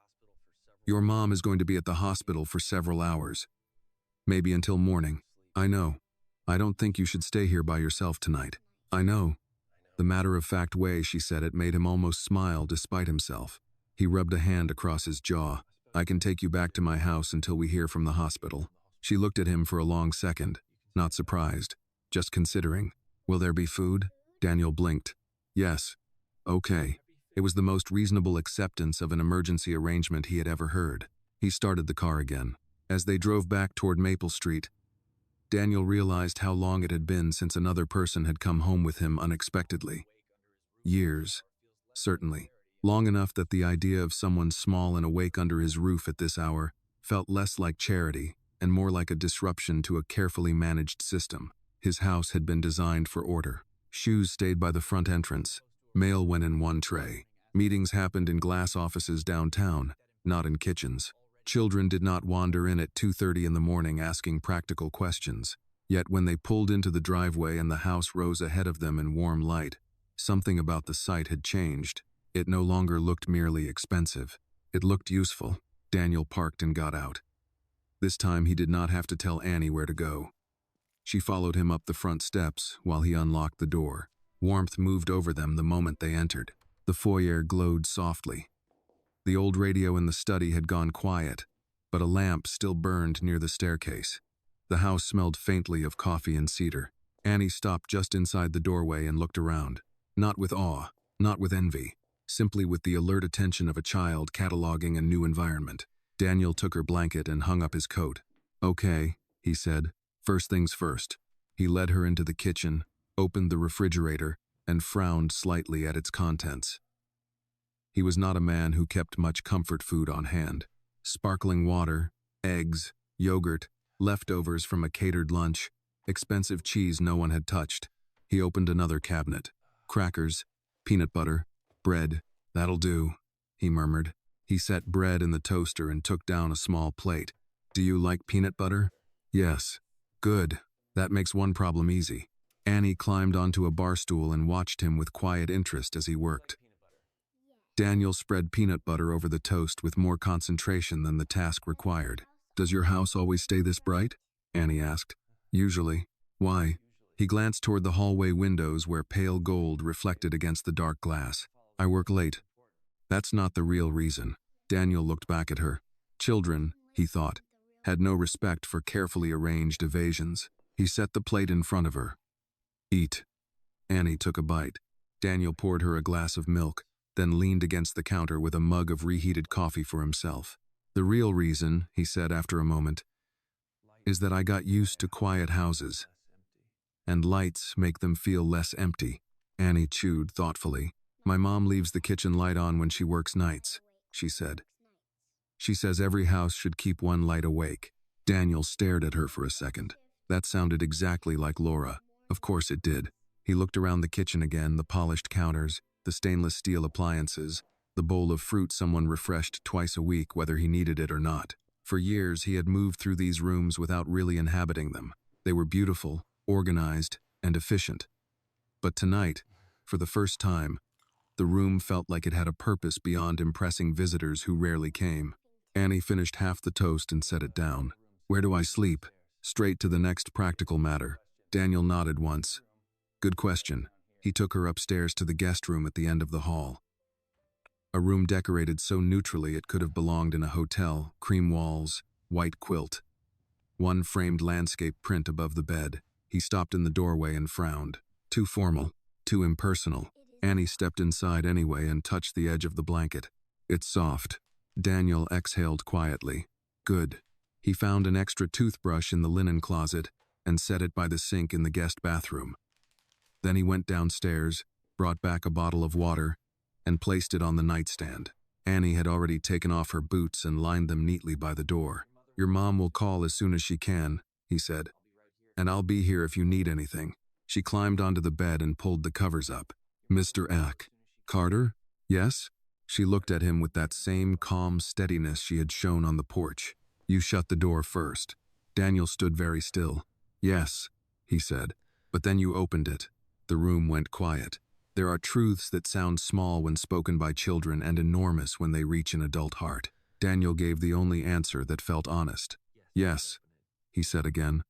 Your mom is going to be at the hospital for several hours. Maybe until morning. I know. I don't think you should stay here by yourself tonight. I know. The matter-of-fact way she said it made him almost smile despite himself. He rubbed a hand across his jaw. I can take you back to my house until we hear from the hospital. She looked at him for a long second, not surprised, just considering. Will there be food? Daniel blinked. Yes. Okay. It was the most reasonable acceptance of an emergency arrangement he had ever heard. He started the car again. As they drove back toward Maple Street, Daniel realized how long it had been since another person had come home with him unexpectedly. Years. Certainly. Long enough that the idea of someone small and awake under his roof at this hour felt less like charity and more like a disruption to a carefully managed system. His house had been designed for order. Shoes stayed by the front entrance. Mail went in one tray. Meetings happened in glass offices downtown, not in kitchens. Children did not wander in at 2:30 in the morning asking practical questions. Yet when they pulled into the driveway and the house rose ahead of them in warm light, something about the site had changed. It no longer looked merely expensive. It looked useful. Daniel parked and got out. This time he did not have to tell Annie where to go. She followed him up the front steps while he unlocked the door. Warmth moved over them the moment they entered. The foyer glowed softly. The old radio in the study had gone quiet, but a lamp still burned near the staircase. The house smelled faintly of coffee and cedar. Annie stopped just inside the doorway and looked around. Not with awe, not with envy, simply with the alert attention of a child cataloging a new environment. Daniel took her blanket and hung up his coat. Okay, he said. First things first. He led her into the kitchen, opened the refrigerator, and frowned slightly at its contents. He was not a man who kept much comfort food on hand. Sparkling water, eggs, yogurt, leftovers from a catered lunch, expensive cheese no one had touched. He opened another cabinet. Crackers, peanut butter, bread. That'll do, he murmured. He set bread in the toaster and took down a small plate. Do you like peanut butter? Yes. Good. That makes one problem easy. Annie climbed onto a bar stool and watched him with quiet interest as he worked. Daniel spread peanut butter over the toast with more concentration than the task required. Does your house always stay this bright? Annie asked. Usually. Why? He glanced toward the hallway windows where pale gold reflected against the dark glass. I work late. That's not the real reason. Daniel looked back at her. Children, he thought, had no respect for carefully arranged evasions. He set the plate in front of her. Eat. Annie took a bite. Daniel poured her a glass of milk, then leaned against the counter with a mug of reheated coffee for himself. The real reason, he said after a moment, is that I got used to quiet houses, and lights make them feel less empty. Annie chewed thoughtfully. My mom leaves the kitchen light on when she works nights, she said. She says every house should keep one light awake. Daniel stared at her for a second. That sounded exactly like Laura. Of course it did. He looked around the kitchen again, the polished counters, the stainless steel appliances, the bowl of fruit someone refreshed twice a week whether he needed it or not. For years, he had moved through these rooms without really inhabiting them. They were beautiful, organized, and efficient. But tonight, for the first time, the room felt like it had a purpose beyond impressing visitors who rarely came. Annie finished half the toast and set it down. "Where do I sleep?" "Straight to the next practical matter." Daniel nodded once. "Good question." He took her upstairs to the guest room at the end of the hall. A room decorated so neutrally it could have belonged in a hotel, cream walls, white quilt. One framed landscape print above the bed. He stopped in the doorway and frowned. Too formal, too impersonal. Annie stepped inside anyway and touched the edge of the blanket. "It's soft." Daniel exhaled quietly. "Good." He found an extra toothbrush in the linen closet and set it by the sink in the guest bathroom. Then he went downstairs, brought back a bottle of water, and placed it on the nightstand. Annie had already taken off her boots and lined them neatly by the door. "Your mom will call as soon as she can," he said, "and I'll be here if you need anything." She climbed onto the bed and pulled the covers up. "Mr. Carter?" "Yes?" She looked at him with that same calm steadiness she had shown on the porch. "You shut the door first." Daniel stood very still. "Yes," he said, "but then you opened it." The room went quiet. There are truths that sound small when spoken by children and enormous when they reach an adult heart. Daniel gave the only answer that felt honest. "Yes," he said again.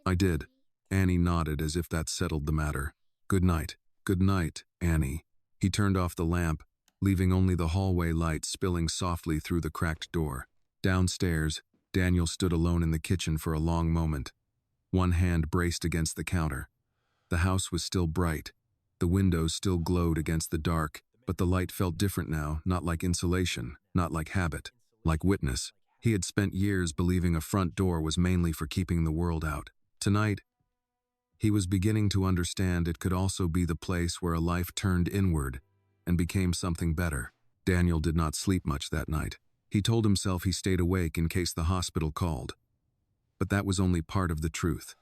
"I did." Annie nodded as if that settled the matter. "Good night." "Good night, Annie." He turned off the lamp, leaving only the hallway light spilling softly through the cracked door. Downstairs, Daniel stood alone in the kitchen for a long moment. One hand braced against the counter. The house was still bright. The windows still glowed against the dark, but the light felt different now, not like insulation, not like habit, like witness. He had spent years believing a front door was mainly for keeping the world out. Tonight, he was beginning to understand it could also be the place where a life turned inward and became something better. Daniel did not sleep much that night. He told himself he stayed awake in case the hospital called. But that was only part of the truth.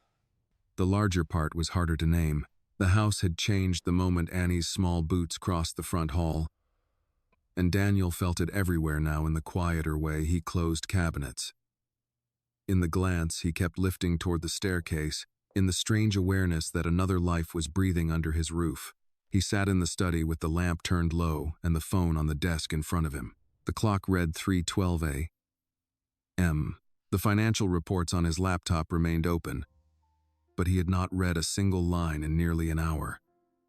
The larger part was harder to name. The house had changed the moment Annie's small boots crossed the front hall, and Daniel felt it everywhere now in the quieter way he closed cabinets. In the glance he kept lifting toward the staircase, in the strange awareness that another life was breathing under his roof. He sat in the study with the lamp turned low and the phone on the desk in front of him. The clock read 3:12 a.m. The financial reports on his laptop remained open, but he had not read a single line in nearly an hour.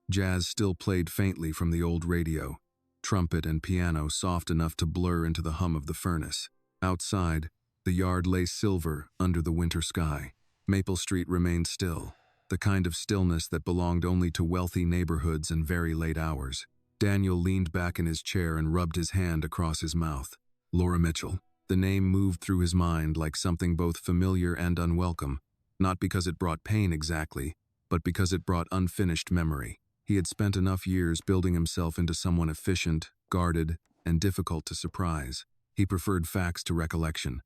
Jazz still played faintly from the old radio, trumpet and piano soft enough to blur into the hum of the furnace. Outside, the yard lay silver under the winter sky. Maple Street remained still, the kind of stillness that belonged only to wealthy neighborhoods and very late hours. Daniel leaned back in his chair and rubbed his hand across his mouth. Laura Mitchell. The name moved through his mind like something both familiar and unwelcome, not because it brought pain exactly, but because it brought unfinished memory. He had spent enough years building himself into someone efficient, guarded, and difficult to surprise. He preferred facts to recollection,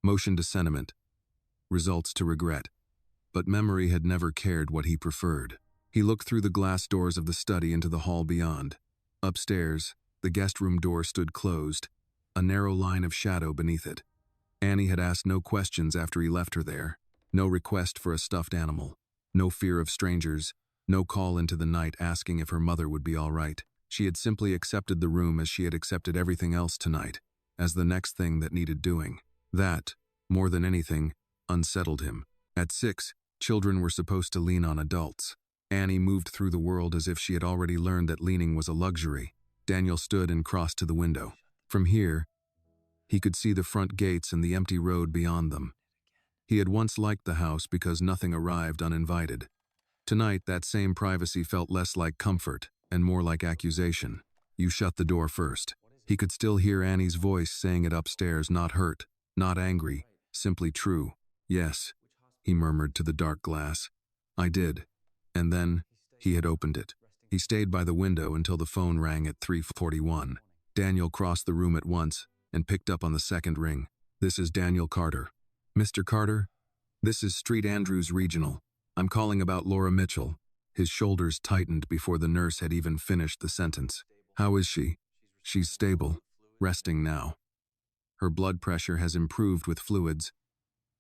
motion to sentiment, results to regret. But memory had never cared what he preferred. He looked through the glass doors of the study into the hall beyond. Upstairs, the guest room door stood closed, a narrow line of shadow beneath it. Annie had asked no questions after he left her there. No request for a stuffed animal, no fear of strangers, no call into the night asking if her mother would be all right. She had simply accepted the room as she had accepted everything else tonight, as the next thing that needed doing. That, more than anything, unsettled him. At 6, children were supposed to lean on adults. Annie moved through the world as if she had already learned that leaning was a luxury. Daniel stood and crossed to the window. From here, he could see the front gates and the empty road beyond them. He had once liked the house because nothing arrived uninvited. Tonight, that same privacy felt less like comfort and more like accusation. "You shut the door first." He could still hear Annie's voice saying it upstairs, not hurt, not angry, simply true. "Yes," he murmured to the dark glass. "I did." And then, he had opened it. He stayed by the window until the phone rang at 3:41. Daniel crossed the room at once and picked up on the second ring. "This is Daniel Carter." "Mr. Carter? This is Street Andrews Regional. I'm calling about Laura Mitchell." His shoulders tightened before the nurse had even finished the sentence. How is she? She's stable, resting now. Her blood pressure has improved with fluids,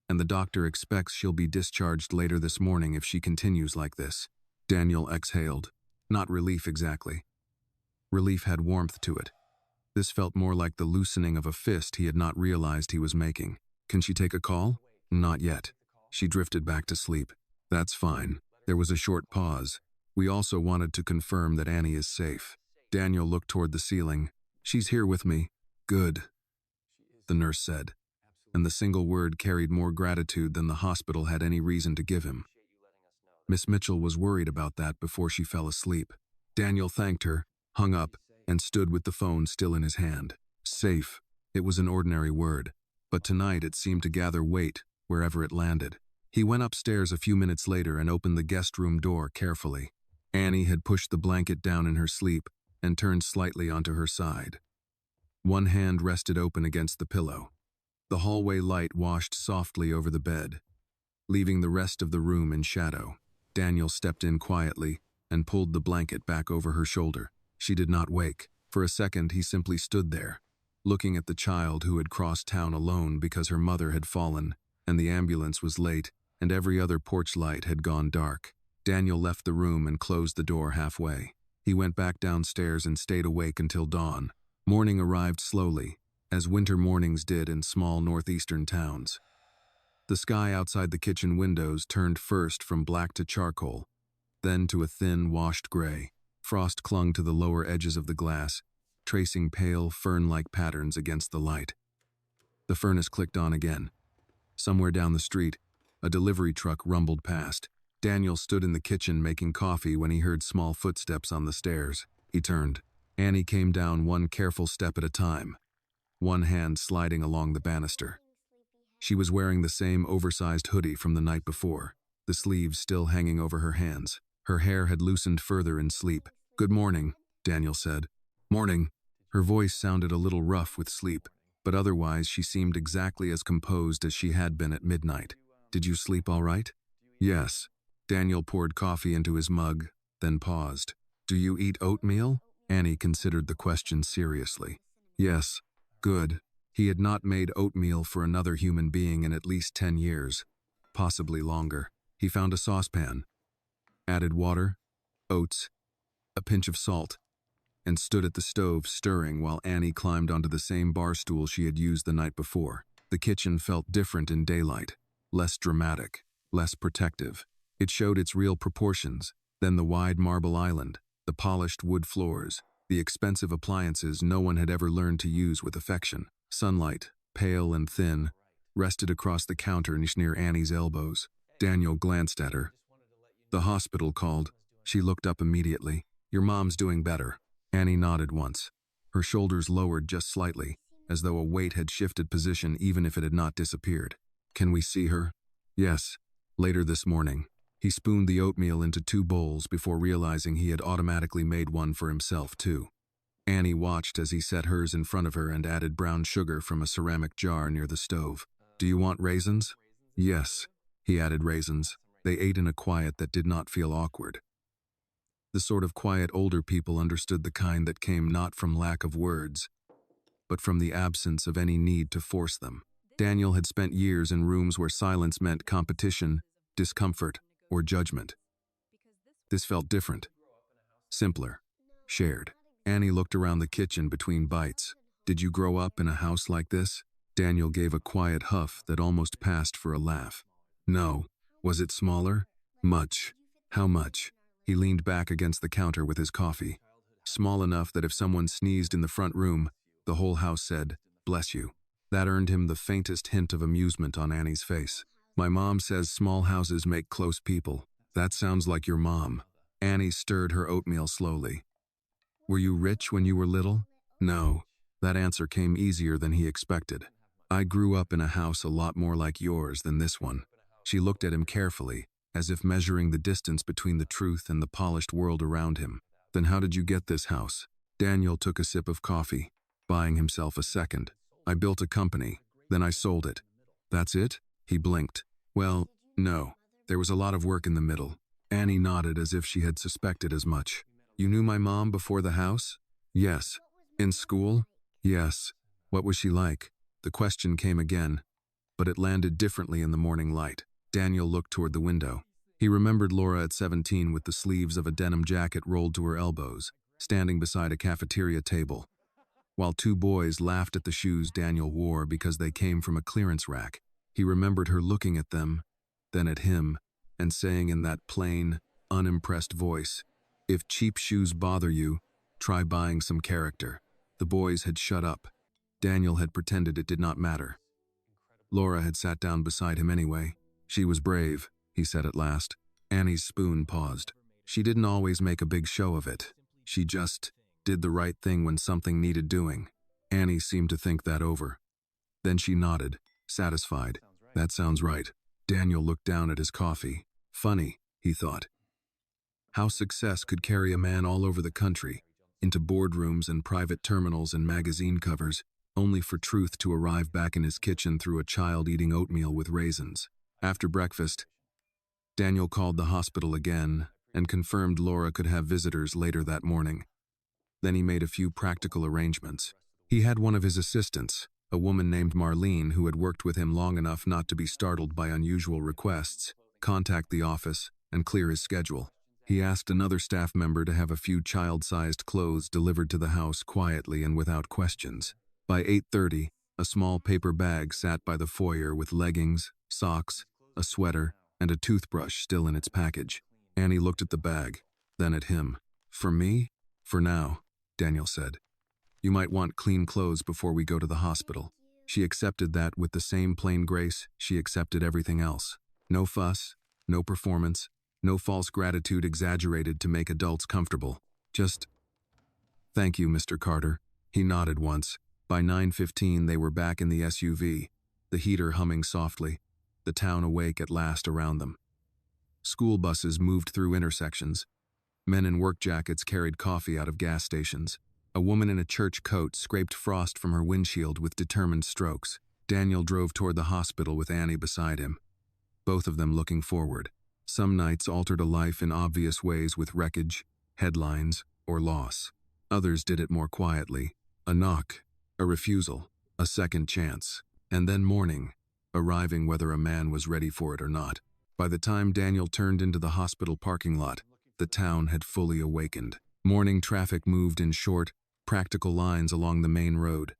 and the doctor expects she'll be discharged later this morning if she continues like this. Daniel exhaled. Not relief exactly. Relief had warmth to it. This felt more like the loosening of a fist he had not realized he was making. Can she take a call? Not yet. She drifted back to sleep. That's fine. There was a short pause. We also wanted to confirm that Annie is safe. Daniel looked toward the ceiling. She's here with me. Good, the nurse said, and the single word carried more gratitude than the hospital had any reason to give him. Miss Mitchell was worried about that before she fell asleep. Daniel thanked her, hung up, and stood with the phone still in his hand. Safe. It was an ordinary word, but tonight it seemed to gather weight wherever it landed. He went upstairs a few minutes later and opened the guest room door carefully. Annie had pushed the blanket down in her sleep and turned slightly onto her side. One hand rested open against the pillow. The hallway light washed softly over the bed, leaving the rest of the room in shadow. Daniel stepped in quietly and pulled the blanket back over her shoulder. She did not wake. For a second, he simply stood there, looking at the child who had crossed town alone because her mother had fallen, and the ambulance was late, and every other porch light had gone dark. Daniel left the room and closed the door halfway. He went back downstairs and stayed awake until dawn. Morning arrived slowly, as winter mornings did in small northeastern towns. The sky outside the kitchen windows turned first from black to charcoal, then to a thin, washed gray. Frost clung to the lower edges of the glass, tracing pale, fern-like patterns against the light. The furnace clicked on again. Somewhere down the street, a delivery truck rumbled past. Daniel stood in the kitchen making coffee when he heard small footsteps on the stairs. He turned. Annie came down one careful step at a time, one hand sliding along the banister. She was wearing the same oversized hoodie from the night before, the sleeves still hanging over her hands. Her hair had loosened further in sleep. "Good morning," Daniel said. "Morning." Her voice sounded a little rough with sleep, but otherwise she seemed exactly as composed as she had been at midnight. "Did you sleep all right?" "Yes." Daniel poured coffee into his mug, then paused. "Do you eat oatmeal?" Annie considered the question seriously. "Yes." Good. He had not made oatmeal for another human being in at least 10 years, possibly longer. He found a saucepan, added water, oats, a pinch of salt, and stood at the stove stirring while Annie climbed onto the same bar stool she had used the night before. The kitchen felt different in daylight, less dramatic, less protective. It showed its real proportions, then the wide marble island, the polished wood floors, the expensive appliances no one had ever learned to use with affection. Sunlight, pale and thin, rested across the counter near Annie's elbows. Daniel glanced at her. "The hospital called." She looked up immediately. "Your mom's doing better." Annie nodded once. Her shoulders lowered just slightly, as though a weight had shifted position even if it had not disappeared. "Can we see her?" "Yes." Later this morning. He spooned the oatmeal into 2 bowls before realizing he had automatically made one for himself too. Annie watched as he set hers in front of her and added brown sugar from a ceramic jar near the stove. "Do you want raisins?" "Yes." He added raisins. They ate in a quiet that did not feel awkward. The sort of quiet older people understood, the kind that came not from lack of words, but from the absence of any need to force them. Daniel had spent years in rooms where silence meant competition, discomfort, or judgment. This felt different, simpler, shared. Annie looked around the kitchen between bites. "Did you grow up in a house like this?" Daniel gave a quiet huff that almost passed for a laugh. "No." "Was it smaller?" "Much." "How much?" He leaned back against the counter with his coffee. "Small enough that if someone sneezed in the front room, the whole house said, 'Bless you.'" That earned him the faintest hint of amusement on Annie's face. "My mom says small houses make close people." "That sounds like your mom." Annie stirred her oatmeal slowly. "Were you rich when you were little?" "No." That answer came easier than he expected. "I grew up in a house a lot more like yours than this one." She looked at him carefully, as if measuring the distance between the truth and the polished world around him. "Then how did you get this house?" Daniel took a sip of coffee, buying himself a second. "I built a company, then I sold it." "That's it?" He blinked. "Well, no. There was a lot of work in the middle. Annie nodded as if she had suspected as much. You knew my mom before the house? Yes. In school? Yes. What was she like? The question came again, but it landed differently in the morning light. Daniel looked toward the window. He remembered Laura at 17 with the sleeves of a denim jacket rolled to her elbows, standing beside a cafeteria table, while two boys laughed at the shoes Daniel wore because they came from a clearance rack. He remembered her looking at them, then at him, and saying in that plain, unimpressed voice, "If cheap shoes bother you, try buying some character." The boys had shut up. Daniel had pretended it did not matter. Laura had sat down beside him anyway. She was brave, he said at last. Annie's spoon paused. She didn't always make a big show of it. She just did the right thing when something needed doing. Annie seemed to think that over. Then she nodded, satisfied. That sounds right. Daniel looked down at his coffee. Funny, he thought. How success could carry a man all over the country, into boardrooms and private terminals and magazine covers, only for truth to arrive back in his kitchen through a child eating oatmeal with raisins. After breakfast, Daniel called the hospital again and confirmed Laura could have visitors later that morning. Then he made a few practical arrangements. He had one of his assistants, a woman named Marlene who had worked with him long enough not to be startled by unusual requests, contact the office and clear his schedule. He asked another staff member to have a few child-sized clothes delivered to the house quietly and without questions. By 8:30, a small paper bag sat by the foyer with leggings, socks, a sweater, and a toothbrush still in its package. Annie looked at the bag, then at him. For me? For now, Daniel said. You might want clean clothes before we go to the hospital. She accepted that with the same plain grace she accepted everything else. No fuss, no performance, no false gratitude exaggerated to make adults comfortable. Just, thank you, Mr. Carter. He nodded once. By 9:15 they were back in the SUV, the heater humming softly, the town awake at last around them. School buses moved through intersections. Men in work jackets carried coffee out of gas stations. A woman in a church coat scraped frost from her windshield with determined strokes. Daniel drove toward the hospital with Annie beside him, both of them looking forward. Some nights altered a life in obvious ways with wreckage, headlines, or loss. Others did it more quietly. A knock, a refusal, a second chance, and then morning, arriving whether a man was ready for it or not. By the time Daniel turned into the hospital parking lot, the town had fully awakened. Morning traffic moved in short, practical lines along the main road.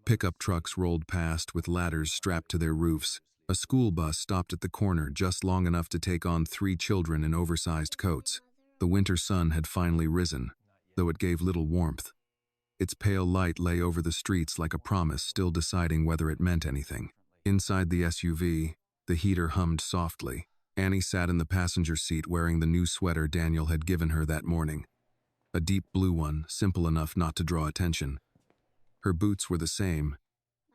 Pickup trucks rolled past with ladders strapped to their roofs. A school bus stopped at the corner just long enough to take on 3 children in oversized coats. The winter sun had finally risen, though it gave little warmth. Its pale light lay over the streets like a promise, still deciding whether it meant anything. Inside the SUV, the heater hummed softly. Annie sat in the passenger seat wearing the new sweater Daniel had given her that morning. A deep blue one, simple enough not to draw attention. Her boots were the same,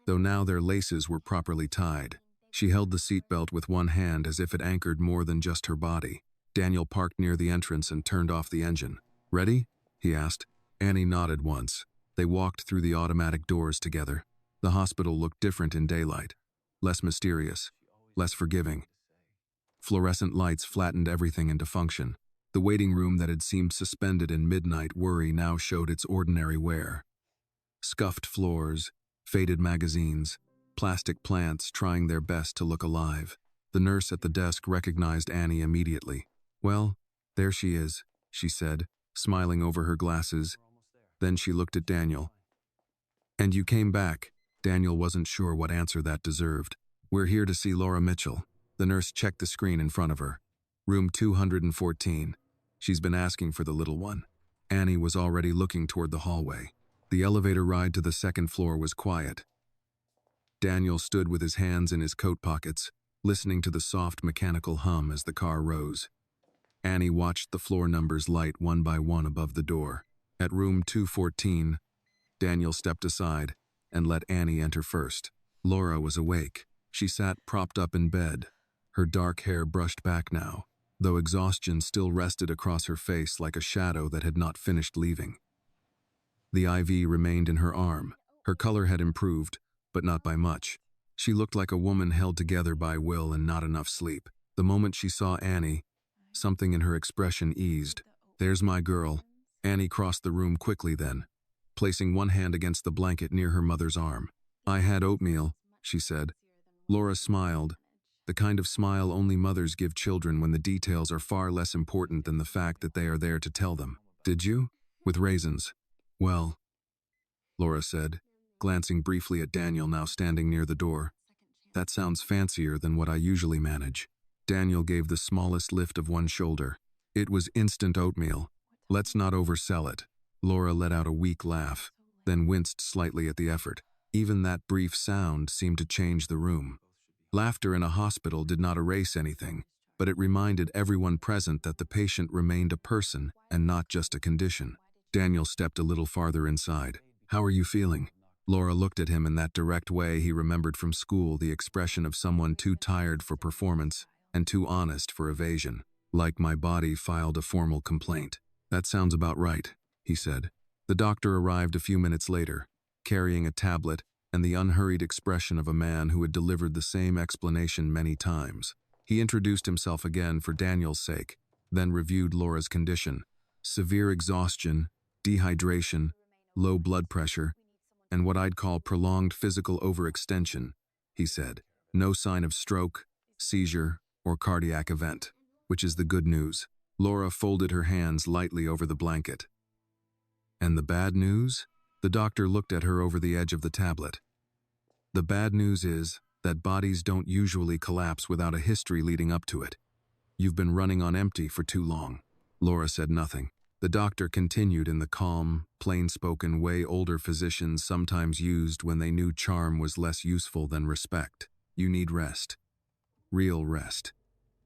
though now their laces were properly tied. She held the seatbelt with one hand as if it anchored more than just her body. Daniel parked near the entrance and turned off the engine. Ready? He asked. Annie nodded once. They walked through the automatic doors together. The hospital looked different in daylight. Less mysterious, less forgiving. Fluorescent lights flattened everything into function. The waiting room that had seemed suspended in midnight worry now showed its ordinary wear. Scuffed floors, faded magazines, plastic plants trying their best to look alive. The nurse at the desk recognized Annie immediately. Well, there she is, she said, smiling over her glasses. Then she looked at Daniel. And you came back. Daniel wasn't sure what answer that deserved. We're here to see Laura Mitchell. The nurse checked the screen in front of her. Room 214. She's been asking for the little one. Annie was already looking toward the hallway. The elevator ride to the second floor was quiet. Daniel stood with his hands in his coat pockets, listening to the soft mechanical hum as the car rose. Annie watched the floor numbers light one by one above the door. At room 214, Daniel stepped aside and let Annie enter first. Laura was awake. She sat propped up in bed, her dark hair brushed back now, though exhaustion still rested across her face like a shadow that had not finished leaving. The IV remained in her arm. Her color had improved, but not by much. She looked like a woman held together by will and not enough sleep. The moment she saw Annie, Something in her expression eased. "There's my girl." Annie crossed the room quickly then, placing one hand against the blanket near her mother's arm. "I had oatmeal," she said. Laura smiled, the kind of smile only mothers give children when the details are far less important than the fact that they are there to tell them. "Did you?" "With raisins." "Well," Laura said, glancing briefly at Daniel now standing near the door. "That sounds fancier than what I usually manage." Daniel gave the smallest lift of one shoulder. "It was instant oatmeal. Let's not oversell it." Laura let out a weak laugh, then winced slightly at the effort. Even that brief sound seemed to change the room. Laughter in a hospital did not erase anything, but it reminded everyone present that the patient remained a person and not just a condition. Daniel stepped a little farther inside. "How are you feeling?" Laura looked at him in that direct way he remembered from school, the expression of someone too tired for performance and too honest for evasion. "Like my body filed a formal complaint." "That sounds about right," he said. The doctor arrived a few minutes later, carrying a tablet and the unhurried expression of a man who had delivered the same explanation many times. He introduced himself again for Daniel's sake, then reviewed Laura's condition. "Severe exhaustion, dehydration, low blood pressure, and what I'd call prolonged physical overextension," he said. "No sign of stroke, seizure, or cardiac event, which is the good news." Laura folded her hands lightly over the blanket. "And the bad news?" The doctor looked at her over the edge of the tablet. "The bad news is that bodies don't usually collapse without a history leading up to it. You've been running on empty for too long." Laura said nothing. The doctor continued in the calm, plain-spoken way older physicians sometimes used when they knew charm was less useful than respect. "You need rest. Real rest.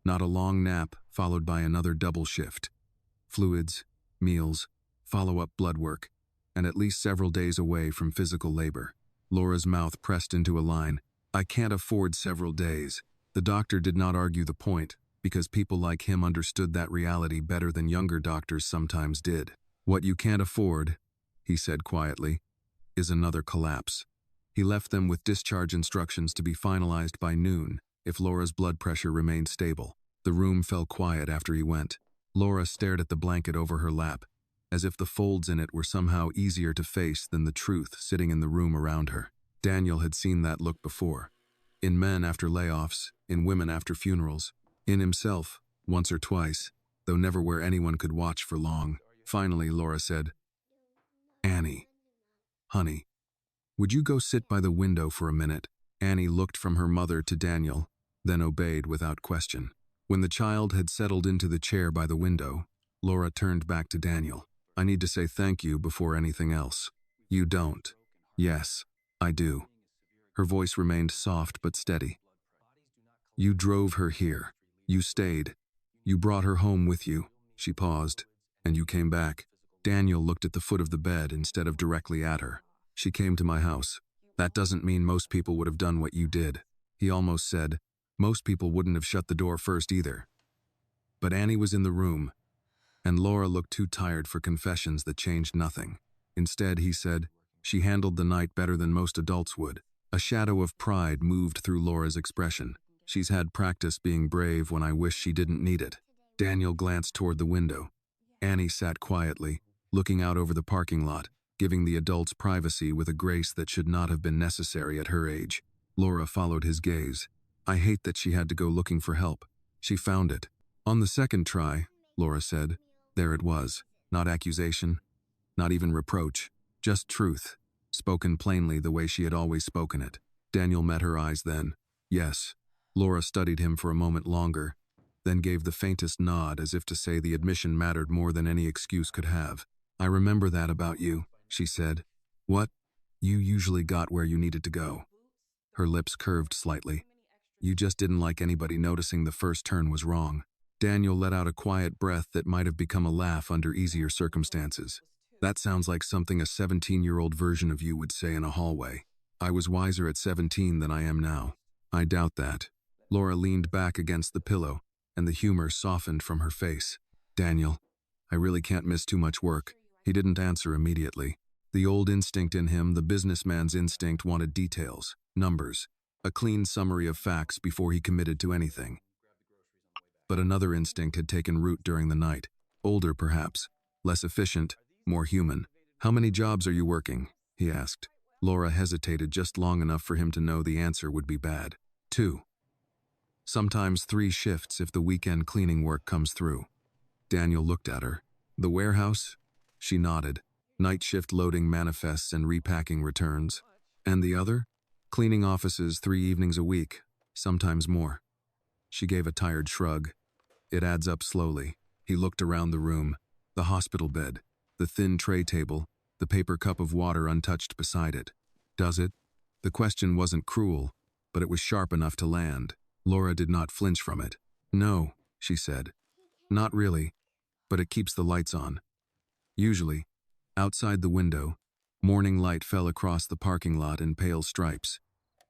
Not a long nap followed by another double shift. Fluids, meals, follow-up blood work, and at least several days away from physical labor." Laura's mouth pressed into a line. "I can't afford several days." The doctor did not argue the point, because people like him understood that reality better than younger doctors sometimes did. "What you can't afford," he said quietly, "is another collapse." He left them with discharge instructions to be finalized by noon if Laura's blood pressure remained stable. The room fell quiet after he went. Laura stared at the blanket over her lap, as if the folds in it were somehow easier to face than the truth sitting in the room around her. Daniel had seen that look before. In men after layoffs, in women after funerals, in himself, once or twice, though never where anyone could watch for long. Finally, Laura said, "Annie, honey, would you go sit by the window for a minute?" Annie looked from her mother to Daniel, then obeyed without question. When the child had settled into the chair by the window, Laura turned back to Daniel. "I need to say thank you before anything else." "You don't." "Yes, I do." Her voice remained soft but steady. "You drove her here. You stayed. You brought her home with you." She paused. "And you came back." Daniel looked at the foot of the bed instead of directly at her. "She came to my house. That doesn't mean most people would have done what you did." He almost said, "Most people wouldn't have shut the door first either." But Annie was in the room, and Laura looked too tired for confessions that changed nothing. Instead, he said, "She handled the night better than most adults would." A shadow of pride moved through Laura's expression. "She's had practice being brave when I wish she didn't need it." Daniel glanced toward the window. Annie sat quietly, looking out over the parking lot, giving the adults privacy with a grace that should not have been necessary at her age. Laura followed his gaze. "I hate that she had to go looking for help. She found it." "On the second try," Laura said. There it was. Not accusation, not even reproach, just truth, spoken plainly the way she had always spoken it. Daniel met her eyes then. "Yes." Laura studied him for a moment longer, then gave the faintest nod as if to say the admission mattered more than any excuse could have. "I remember that about you," she said. "What? You usually got where you needed to go." Her lips curved slightly. "You just didn't like anybody noticing the first turn was wrong." Daniel let out a quiet breath that might have become a laugh under easier circumstances. "That sounds like something a 17-year-old version of you would say in a hallway. I was wiser at 17 than I am now." "I doubt that." Laura leaned back against the pillow, and the humor softened from her face. "Daniel, I really can't miss too much work." He didn't answer immediately. The old instinct in him, the businessman's instinct, wanted details, numbers, a clean summary of facts before he committed to anything. But another instinct had taken root during the night. Older, perhaps. Less efficient, more human. "How many jobs are you working?" he asked. Laura hesitated just long enough for him to know the answer would be bad. 2. Sometimes 3 shifts if the weekend cleaning work comes through. Daniel looked at her. "The warehouse?" She nodded. "Night shift loading manifests and repacking returns." "And the other?" "Cleaning offices 3 evenings a week, sometimes more." She gave a tired shrug. "It adds up slowly." He looked around the room. The hospital bed, the thin tray table, the paper cup of water untouched beside it. "Does it?" The question wasn't cruel, but it was sharp enough to land. Laura did not flinch from it. "No," she said. "Not really, but it keeps the lights on." Usually. Outside the window, morning light fell across the parking lot in pale stripes.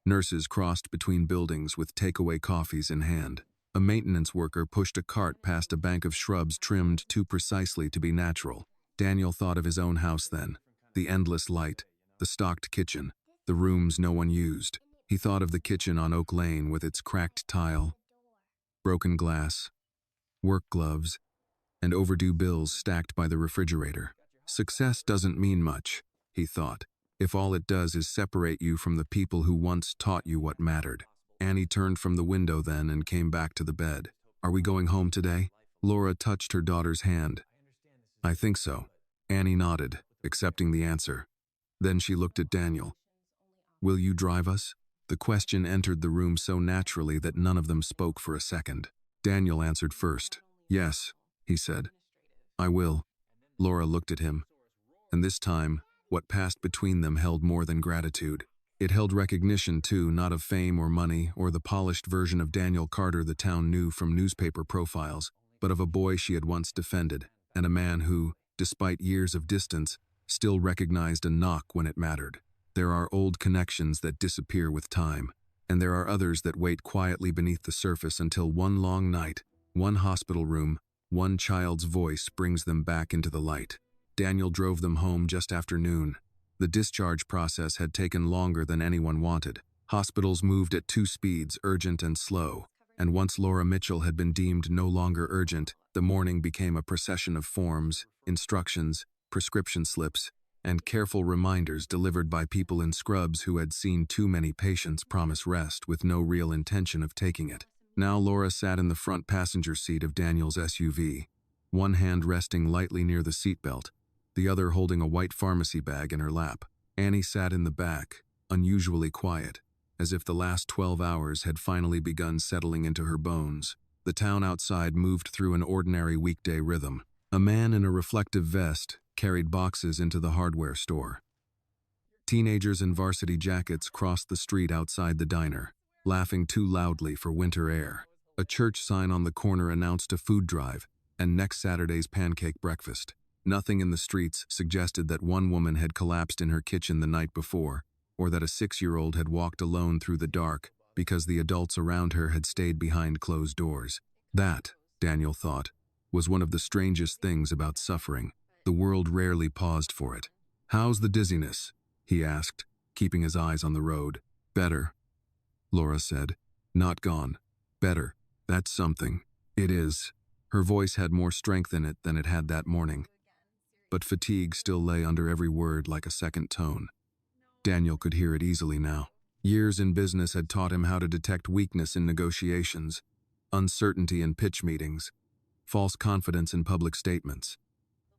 Nurses crossed between buildings with takeaway coffees in hand. A maintenance worker pushed a cart past a bank of shrubs trimmed too precisely to be natural. Daniel thought of his own house then. The endless light, the stocked kitchen, the rooms no one used. He thought of the kitchen on Oak Lane with its cracked tile, broken glass, work gloves, and overdue bills stacked by the refrigerator. Success doesn't mean much, he thought, if all it does is separate you from the people who once taught you what mattered. Annie turned from the window then and came back to the bed. "Are we going home today?" Laura touched her daughter's hand. "I think so." Annie nodded, accepting the answer. Then she looked at Daniel. "Will you drive us?" The question entered the room so naturally that none of them spoke for a second. Daniel answered first. "Yes," he said. "I will." Laura looked at him. And this time, what passed between them held more than gratitude. It held recognition, too, not of fame or money or the polished version of Daniel Carter the town knew from newspaper profiles, but of a boy she had once defended, and a man who, despite years of distance, still recognized a knock when it mattered. There are old connections that disappear with time, and there are others that wait quietly beneath the surface until one long night, one hospital room, one child's voice brings them back into the light. Daniel drove them home just after noon. The discharge process had taken longer than anyone wanted. Hospitals moved at 2 speeds, urgent and slow, and once Laura Mitchell had been deemed no longer urgent, the morning became a procession of forms, instructions, prescription slips, and careful reminders delivered by people in scrubs who had seen too many patients promise rest with no real intention of taking it. Now Laura sat in the front passenger seat of Daniel's SUV, one hand resting lightly near the seatbelt, the other holding a white pharmacy bag in her lap. Annie sat in the back, unusually quiet, as if the last 12 hours had finally begun settling into her bones. The town outside moved through an ordinary weekday rhythm. A man in a reflective vest carried boxes into the hardware store. Teenagers in varsity jackets crossed the street outside the diner, laughing too loudly for winter air. A church sign on the corner announced a food drive and next Saturday's pancake breakfast. Nothing in the streets suggested that one woman had collapsed in her kitchen the night before, or that a 6-year-old had walked alone through the dark because the adults around her had stayed behind closed doors. That, Daniel thought, was one of the strangest things about suffering. The world rarely paused for it. "How's the dizziness?" he asked, keeping his eyes on the road. "Better," Laura said. "Not gone. Better. That's something." "It is." Her voice had more strength in it than it had that morning. But fatigue still lay under every word like a second tone. Daniel could hear it easily now. Years in business had taught him how to detect weakness in negotiations, uncertainty in pitch meetings, false confidence in public statements.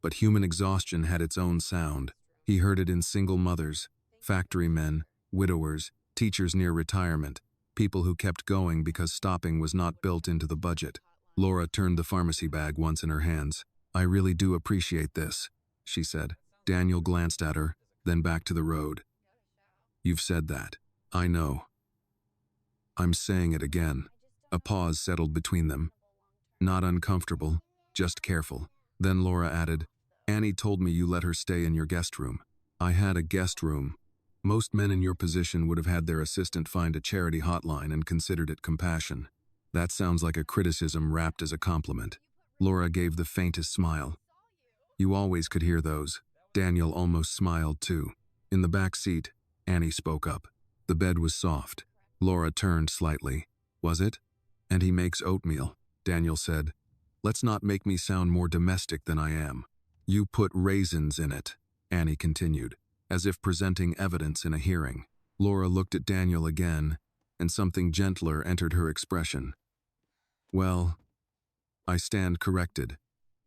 But human exhaustion had its own sound. He heard it in single mothers, factory men, widowers, teachers near retirement, people who kept going because stopping was not built into the budget. Laura turned the pharmacy bag once in her hands. "I really do appreciate this," she said. Daniel glanced at her, then back to the road. "You've said that. I know. I'm saying it again." A pause settled between them. Not uncomfortable, just careful. Then Laura added, "Annie told me you let her stay in your guest room." "I had a guest room. Most men in your position would have had their assistant find a charity hotline and considered it compassion." That sounds like a criticism wrapped as a compliment. Laura gave the faintest smile. "You always could hear those." Daniel almost smiled too. In the back seat, Annie spoke up. The bed was soft. Laura turned slightly. "Was it?" "And he makes oatmeal." Daniel said. Let's not make me sound more domestic than I am. You put raisins in it, Annie continued, as if presenting evidence in a hearing. Laura looked at Daniel again, and something gentler entered her expression. Well, I stand corrected.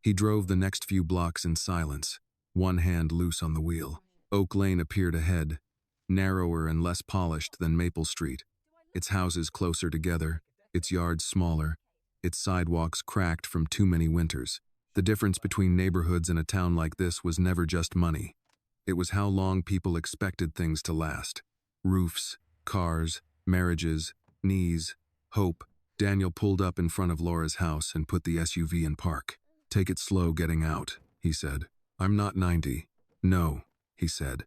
He drove the next few blocks in silence, one hand loose on the wheel. Oak Lane appeared ahead, narrower and less polished than Maple Street, its houses closer together, its yards smaller, its sidewalks cracked from too many winters. The difference between neighborhoods in a town like this was never just money. It was how long people expected things to last. Roofs, cars, marriages, knees, hope. Daniel pulled up in front of Laura's house and put the SUV in park. Take it slow getting out, he said. I'm not 90. No, he said.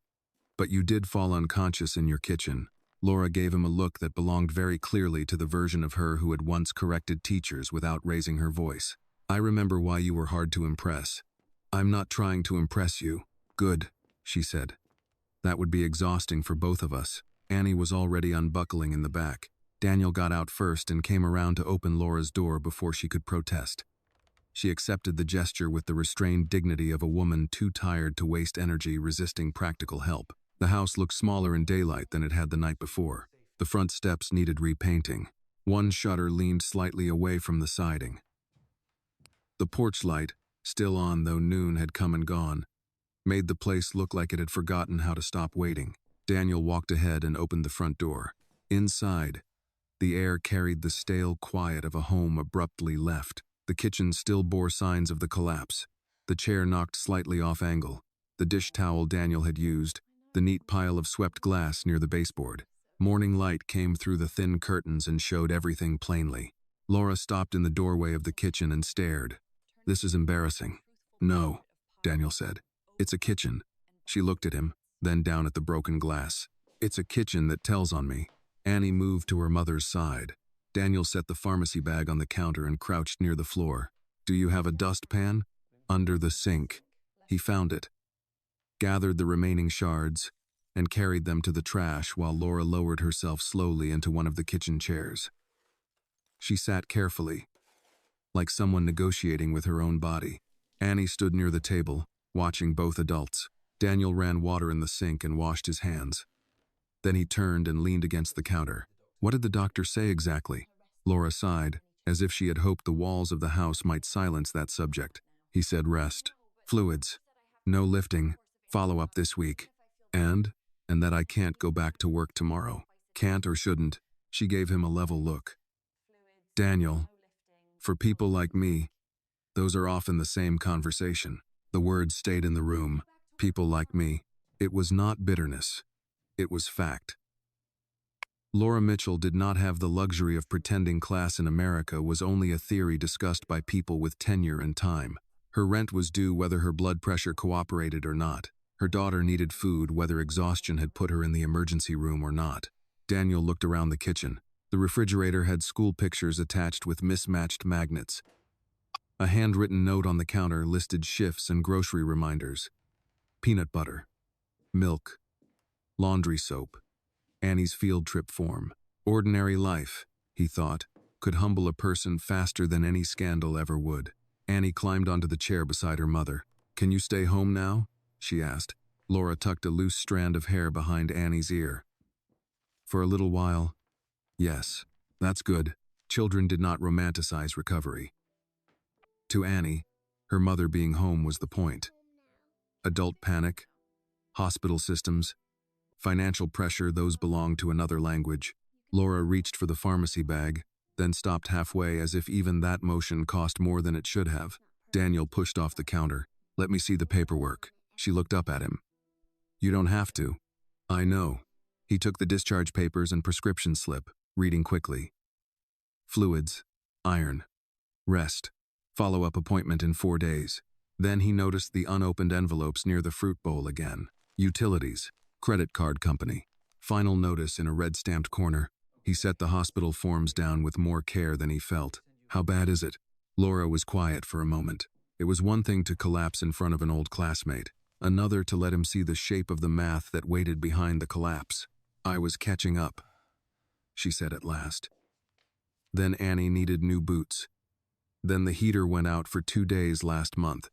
But you did fall unconscious in your kitchen. Laura gave him a look that belonged very clearly to the version of her who had once corrected teachers without raising her voice. I remember why you were hard to impress. I'm not trying to impress you. Good, she said. That would be exhausting for both of us. Annie was already unbuckling in the back. Daniel got out first and came around to open Laura's door before she could protest. She accepted the gesture with the restrained dignity of a woman too tired to waste energy resisting practical help. The house looked smaller in daylight than it had the night before. The front steps needed repainting. One shutter leaned slightly away from the siding. The porch light, still on though noon had come and gone, made the place look like it had forgotten how to stop waiting. Daniel walked ahead and opened the front door. Inside, the air carried the stale quiet of a home abruptly left. The kitchen still bore signs of the collapse. The chair knocked slightly off angle. The dish towel Daniel had used. The neat pile of swept glass near the baseboard. Morning light came through the thin curtains and showed everything plainly. Laura stopped in the doorway of the kitchen and stared. This is embarrassing. No, Daniel said. It's a kitchen. She looked at him, then down at the broken glass. It's a kitchen that tells on me. Annie moved to her mother's side. Daniel set the pharmacy bag on the counter and crouched near the floor. Do you have a dustpan? Under the sink. He found it, gathered the remaining shards, and carried them to the trash while Laura lowered herself slowly into one of the kitchen chairs. She sat carefully, like someone negotiating with her own body. Annie stood near the table, watching both adults. Daniel ran water in the sink and washed his hands. Then he turned and leaned against the counter. What did the doctor say exactly? Laura sighed, as if she had hoped the walls of the house might silence that subject. He said rest. Fluids. No lifting. Follow-up this week. And that I can't go back to work tomorrow. Can't or shouldn't. She gave him a level look. Daniel, for people like me, those are often the same conversation. The words stayed in the room. People like me. It was not bitterness. It was fact. Laura Mitchell did not have the luxury of pretending class in America was only a theory discussed by people with tenure and time. Her rent was due whether her blood pressure cooperated or not. Her daughter needed food whether exhaustion had put her in the emergency room or not. Daniel looked around the kitchen. The refrigerator had school pictures attached with mismatched magnets. A handwritten note on the counter listed shifts and grocery reminders. Peanut butter, milk, laundry soap, Annie's field trip form. Ordinary life, he thought, could humble a person faster than any scandal ever would. Annie climbed onto the chair beside her mother. Can you stay home now? She asked. Laura tucked a loose strand of hair behind Annie's ear. For a little while, yes, that's good. Children did not romanticize recovery. To Annie, her mother being home was the point. Adult panic, hospital systems, financial pressure, those belonged to another language. Laura reached for the pharmacy bag, then stopped halfway as if even that motion cost more than it should have. Daniel pushed off the counter. Let me see the paperwork. She looked up at him. You don't have to. I know. He took the discharge papers and prescription slip, reading quickly. Fluids, iron, rest, follow-up appointment in 4 days. Then he noticed the unopened envelopes near the fruit bowl again. Utilities, credit card company, final notice in a red-stamped corner. He set the hospital forms down with more care than he felt. How bad is it? Laura was quiet for a moment. It was one thing to collapse in front of an old classmate, another to let him see the shape of the math that waited behind the collapse. I was catching up, she said at last. Then Annie needed new boots. Then the heater went out for 2 days last month.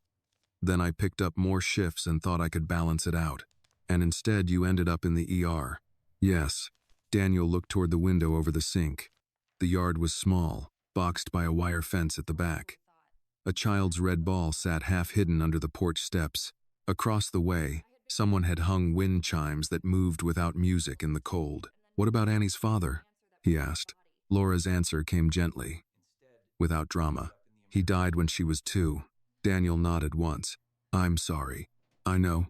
Then I picked up more shifts and thought I could balance it out. And instead you ended up in the ER. Yes. Daniel looked toward the window over the sink. The yard was small, boxed by a wire fence at the back. A child's red ball sat half hidden under the porch steps. Across the way, someone had hung wind chimes that moved without music in the cold. What about Annie's father? He asked. Laura's answer came gently, without drama. He died when she was 2. Daniel nodded once. I'm sorry. I know.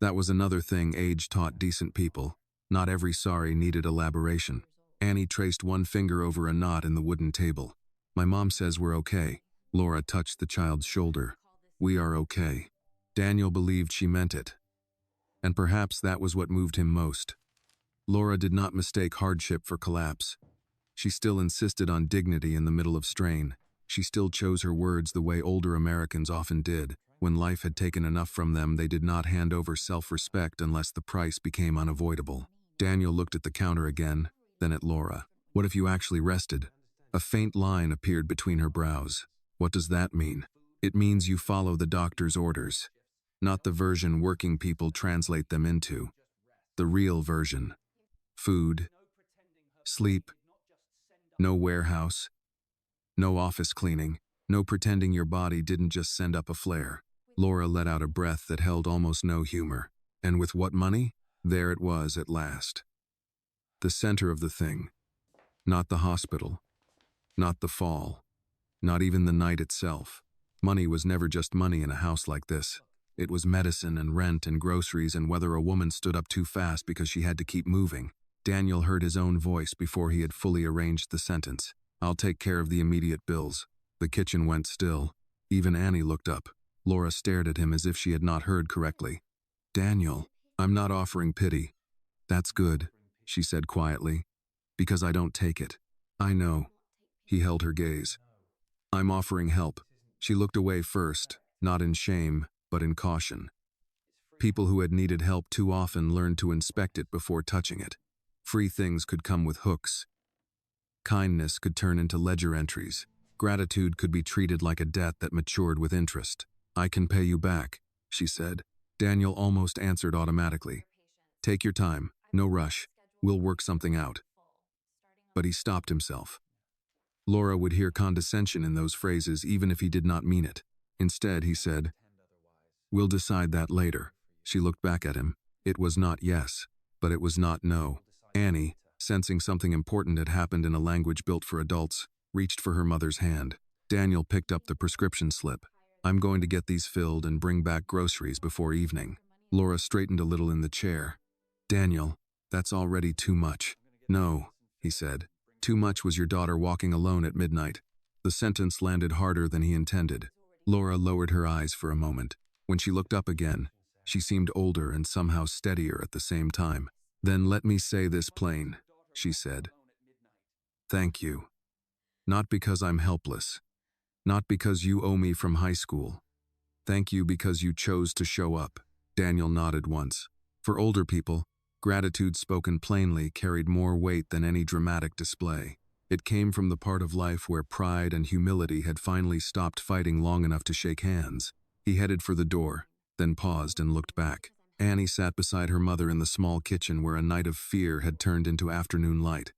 That was another thing age taught decent people. Not every sorry needed elaboration. Annie traced one finger over a knot in the wooden table. My mom says we're okay. Laura touched the child's shoulder. We are okay. Daniel believed she meant it. And perhaps that was what moved him most. Laura did not mistake hardship for collapse. She still insisted on dignity in the middle of strain. She still chose her words the way older Americans often did. When life had taken enough from them, they did not hand over self-respect unless the price became unavoidable. Daniel looked at the counter again, then at Laura. What if you actually rested? A faint line appeared between her brows. What does that mean? It means you follow the doctor's orders, not the version working people translate them into. The real version. Food, sleep, no warehouse, no office cleaning, no pretending your body didn't just send up a flare. Laura let out a breath that held almost no humor. And with what money? There it was at last. The center of the thing. Not the hospital. Not the fall. Not even the night itself. Money was never just money in a house like this. It was medicine and rent and groceries and whether a woman stood up too fast because she had to keep moving. Daniel heard his own voice before he had fully arranged the sentence. I'll take care of the immediate bills. The kitchen went still. Even Annie looked up. Laura stared at him as if she had not heard correctly. Daniel, I'm not offering pity. That's good, she said quietly. Because I don't take it. I know. He held her gaze. I'm offering help. She looked away first, not in shame, but in caution. People who had needed help too often learned to inspect it before touching it. Free things could come with hooks. Kindness could turn into ledger entries. Gratitude could be treated like a debt that matured with interest. I can pay you back, she said. Daniel almost answered automatically. Take your time, no rush. We'll work something out. But he stopped himself. Laura would hear condescension in those phrases even if he did not mean it. Instead, he said, We'll decide that later. She looked back at him. It was not yes, but it was not no. Annie, sensing something important had happened in a language built for adults, reached for her mother's hand. Daniel picked up the prescription slip. I'm going to get these filled and bring back groceries before evening. Laura straightened a little in the chair. Daniel, that's already too much. No, he said. Too much was your daughter walking alone at midnight. The sentence landed harder than he intended. Laura lowered her eyes for a moment. When she looked up again, she seemed older and somehow steadier at the same time. Then let me say this plain, she said. Thank you. Not because I'm helpless. Not because you owe me from high school. Thank you because you chose to show up. Daniel nodded once. For older people, gratitude spoken plainly carried more weight than any dramatic display. It came from the part of life where pride and humility had finally stopped fighting long enough to shake hands. He headed for the door, then paused and looked back. Annie sat beside her mother in the small kitchen where a night of fear had turned into afternoon light.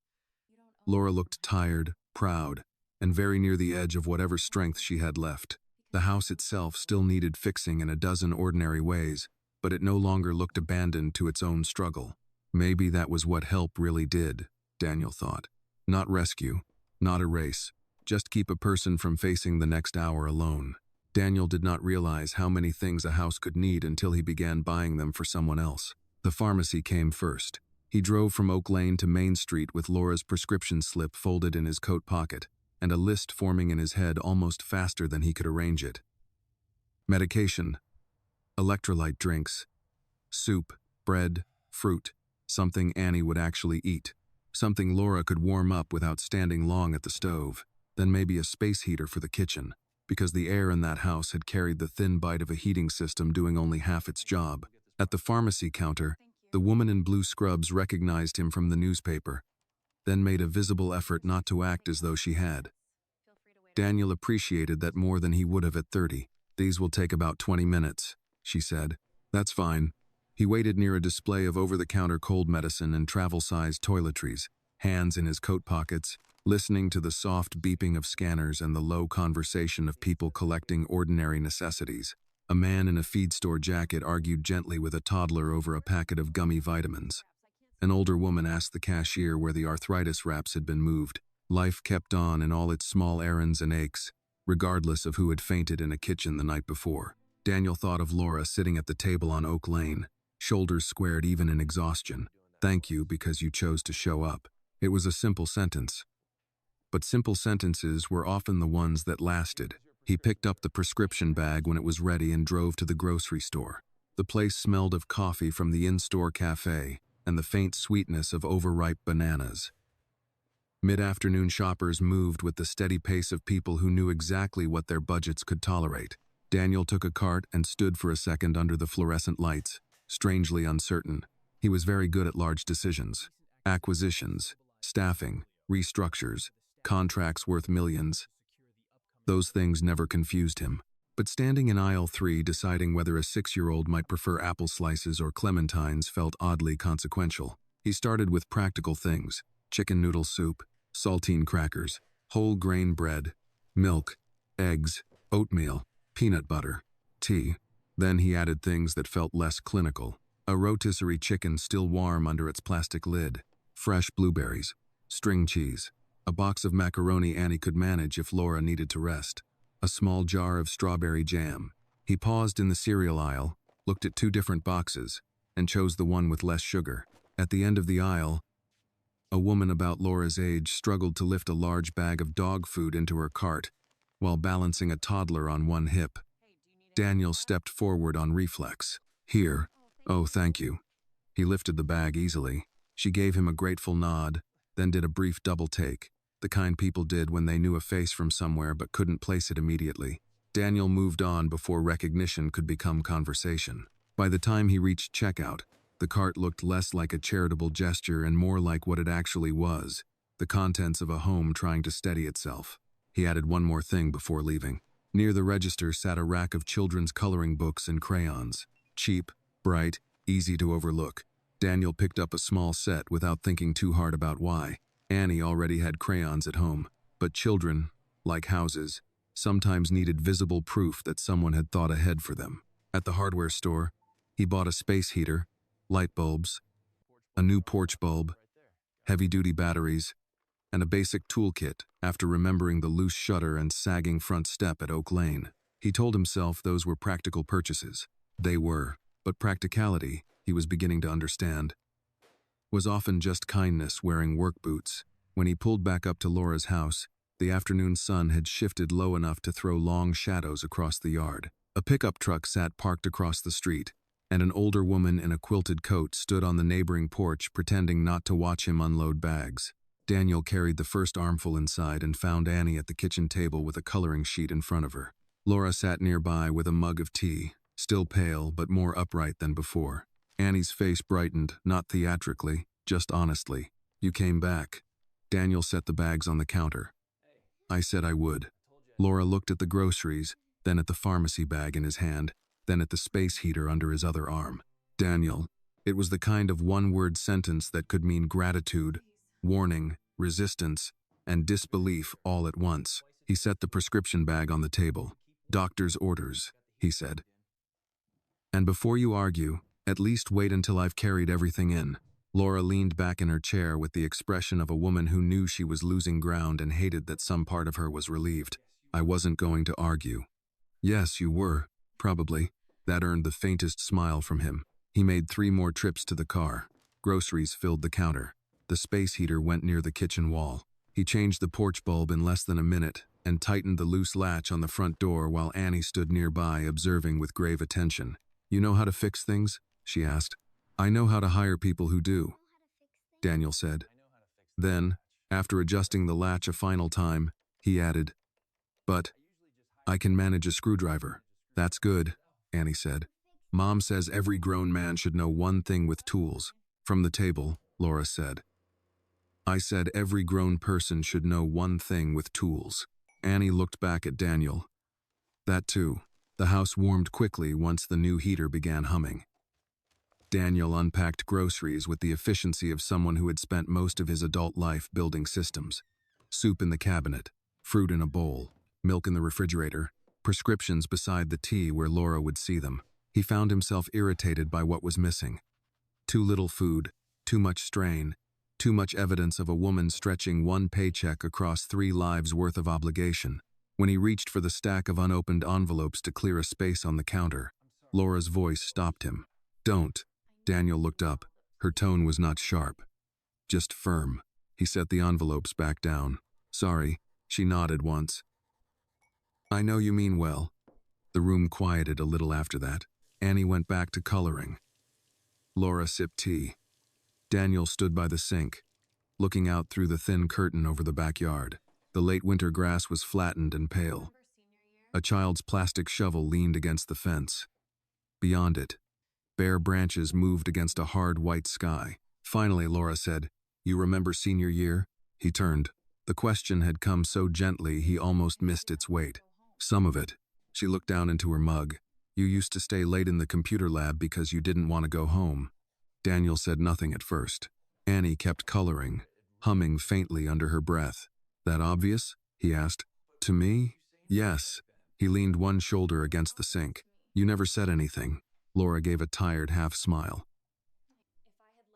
Laura looked tired, proud, and very near the edge of whatever strength she had left. The house itself still needed fixing in a dozen ordinary ways, but it no longer looked abandoned to its own struggle. Maybe that was what help really did, Daniel thought. Not rescue, not erase, just keep a person from facing the next hour alone. Daniel did not realize how many things a house could need until he began buying them for someone else. The pharmacy came first. He drove from Oak Lane to Main Street with Laura's prescription slip folded in his coat pocket, and a list forming in his head almost faster than he could arrange it. Medication, electrolyte drinks, soup, bread, fruit, something Annie would actually eat, something Laura could warm up without standing long at the stove, then maybe a space heater for the kitchen, because the air in that house had carried the thin bite of a heating system doing only half its job. At the pharmacy counter, the woman in blue scrubs recognized him from the newspaper, then made a visible effort not to act as though she had. Daniel appreciated that more than he would have at 30. "These will take about 20 minutes, she said. "That's fine." He waited near a display of over-the-counter cold medicine and travel-sized toiletries, hands in his coat pockets, listening to the soft beeping of scanners and the low conversation of people collecting ordinary necessities. A man in a feed store jacket argued gently with a toddler over a packet of gummy vitamins. An older woman asked the cashier where the arthritis wraps had been moved. Life kept on in all its small errands and aches, regardless of who had fainted in a kitchen the night before. Daniel thought of Laura sitting at the table on Oak Lane, shoulders squared even in exhaustion. "Thank you because you chose to show up." It was a simple sentence. But simple sentences were often the ones that lasted. He picked up the prescription bag when it was ready and drove to the grocery store. The place smelled of coffee from the in-store cafe and the faint sweetness of overripe bananas. Mid-afternoon shoppers moved with the steady pace of people who knew exactly what their budgets could tolerate. Daniel took a cart and stood for a second under the fluorescent lights, strangely uncertain. He was very good at large decisions. Acquisitions, staffing, restructures, contracts worth millions. Those things never confused him. But standing in aisle 3 deciding whether a 6-year-old might prefer apple slices or clementines felt oddly consequential. He started with practical things: chicken noodle soup, saltine crackers, whole grain bread, milk, eggs, oatmeal, peanut butter, tea. Then he added things that felt less clinical. A rotisserie chicken still warm under its plastic lid, fresh blueberries, string cheese, a box of macaroni Annie could manage if Laura needed to rest, a small jar of strawberry jam. He paused in the cereal aisle, looked at 2 different boxes, and chose the one with less sugar. At the end of the aisle, a woman about Laura's age struggled to lift a large bag of dog food into her cart, while balancing a toddler on one hip. Daniel stepped forward on reflex. "Here." "Oh, thank you." He lifted the bag easily. She gave him a grateful nod, then did a brief double take, the kind people did when they knew a face from somewhere but couldn't place it immediately. Daniel moved on before recognition could become conversation. By the time he reached checkout, the cart looked less like a charitable gesture and more like what it actually was: the contents of a home trying to steady itself. He added one more thing before leaving. Near the register sat a rack of children's coloring books and crayons. Cheap, bright, easy to overlook. Daniel picked up a small set without thinking too hard about why. Annie already had crayons at home, but children, like houses, sometimes needed visible proof that someone had thought ahead for them. At the hardware store, he bought a space heater, light bulbs, a new porch bulb, heavy-duty batteries, and a basic toolkit after remembering the loose shutter and sagging front step at Oak Lane. He told himself those were practical purchases. They were, but practicality, he was beginning to understand, was often just kindness wearing work boots. When he pulled back up to Laura's house, the afternoon sun had shifted low enough to throw long shadows across the yard. A pickup truck sat parked across the street, and an older woman in a quilted coat stood on the neighboring porch pretending not to watch him unload bags. Daniel carried the first armful inside and found Annie at the kitchen table with a coloring sheet in front of her. Laura sat nearby with a mug of tea, still pale but more upright than before. Annie's face brightened, not theatrically, just honestly. "You came back." Daniel set the bags on the counter. "I said I would." Laura looked at the groceries, then at the pharmacy bag in his hand, then at the space heater under his other arm. "Daniel." It was the kind of one-word sentence that could mean gratitude, warning, resistance, and disbelief all at once. He set the prescription bag on the table. "Doctor's orders," he said. "And before you argue, at least wait until I've carried everything in." Laura leaned back in her chair with the expression of a woman who knew she was losing ground and hated that some part of her was relieved. "I wasn't going to argue." "Yes, you were, probably." That earned the faintest smile from him. He made 3 more trips to the car. Groceries filled the counter. The space heater went near the kitchen wall. He changed the porch bulb in less than a minute and tightened the loose latch on the front door while Annie stood nearby observing with grave attention. "You know how to fix things?" she asked. "I know how to hire people who do," Daniel said. Then, after adjusting the latch a final time, he added, "But I can manage a screwdriver." "That's good," Annie said. "Mom says every grown man should know one thing with tools." From the table, Laura said, "I said every grown person should know one thing with tools." Annie looked back at Daniel. That too. The house warmed quickly once the new heater began humming. Daniel unpacked groceries with the efficiency of someone who had spent most of his adult life building systems. Soup in the cabinet, fruit in a bowl, milk in the refrigerator, prescriptions beside the tea where Laura would see them. He found himself irritated by what was missing. Too little food, too much strain, too much evidence of a woman stretching one paycheck across 3 lives' worth of obligation. When he reached for the stack of unopened envelopes to clear a space on the counter, Laura's voice stopped him. "Don't." Daniel looked up. Her tone was not sharp, just firm. He set the envelopes back down. "Sorry." She nodded once. "I know you mean well." The room quieted a little after that. Annie went back to coloring. Laura sipped tea. Daniel stood by the sink, looking out through the thin curtain over the backyard. The late winter grass was flattened and pale. A child's plastic shovel leaned against the fence. Beyond it, bare branches moved against a hard white sky. Finally, Laura said, "You remember senior year?" He turned. The question had come so gently he almost missed its weight. "Some of it." She looked down into her mug. "You used to stay late in the computer lab because you didn't want to go home." Daniel said nothing at first. Annie kept coloring, humming faintly under her breath. "That obvious?" he asked. "To me? Yes." He leaned one shoulder against the sink. "You never said anything." Laura gave a tired half-smile.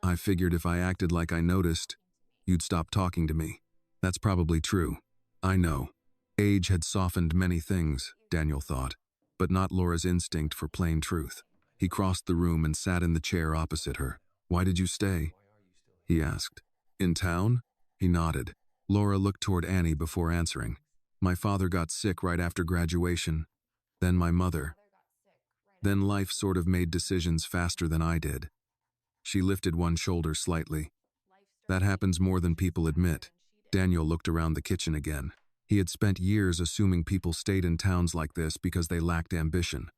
"I figured if I acted like I noticed, you'd stop talking to me." "That's probably true." "I know." Age had softened many things, Daniel thought, but not Laura's instinct for plain truth. He crossed the room and sat in the chair opposite her. "Why did you stay?" he asked. "In town?" He nodded. Laura looked toward Annie before answering. "My father got sick right after graduation. Then my mother. Then life sort of made decisions faster than I did." She lifted one shoulder slightly. "That happens more than people admit." Daniel looked around the kitchen again. He had spent years assuming people stayed in towns like this because they lacked ambition.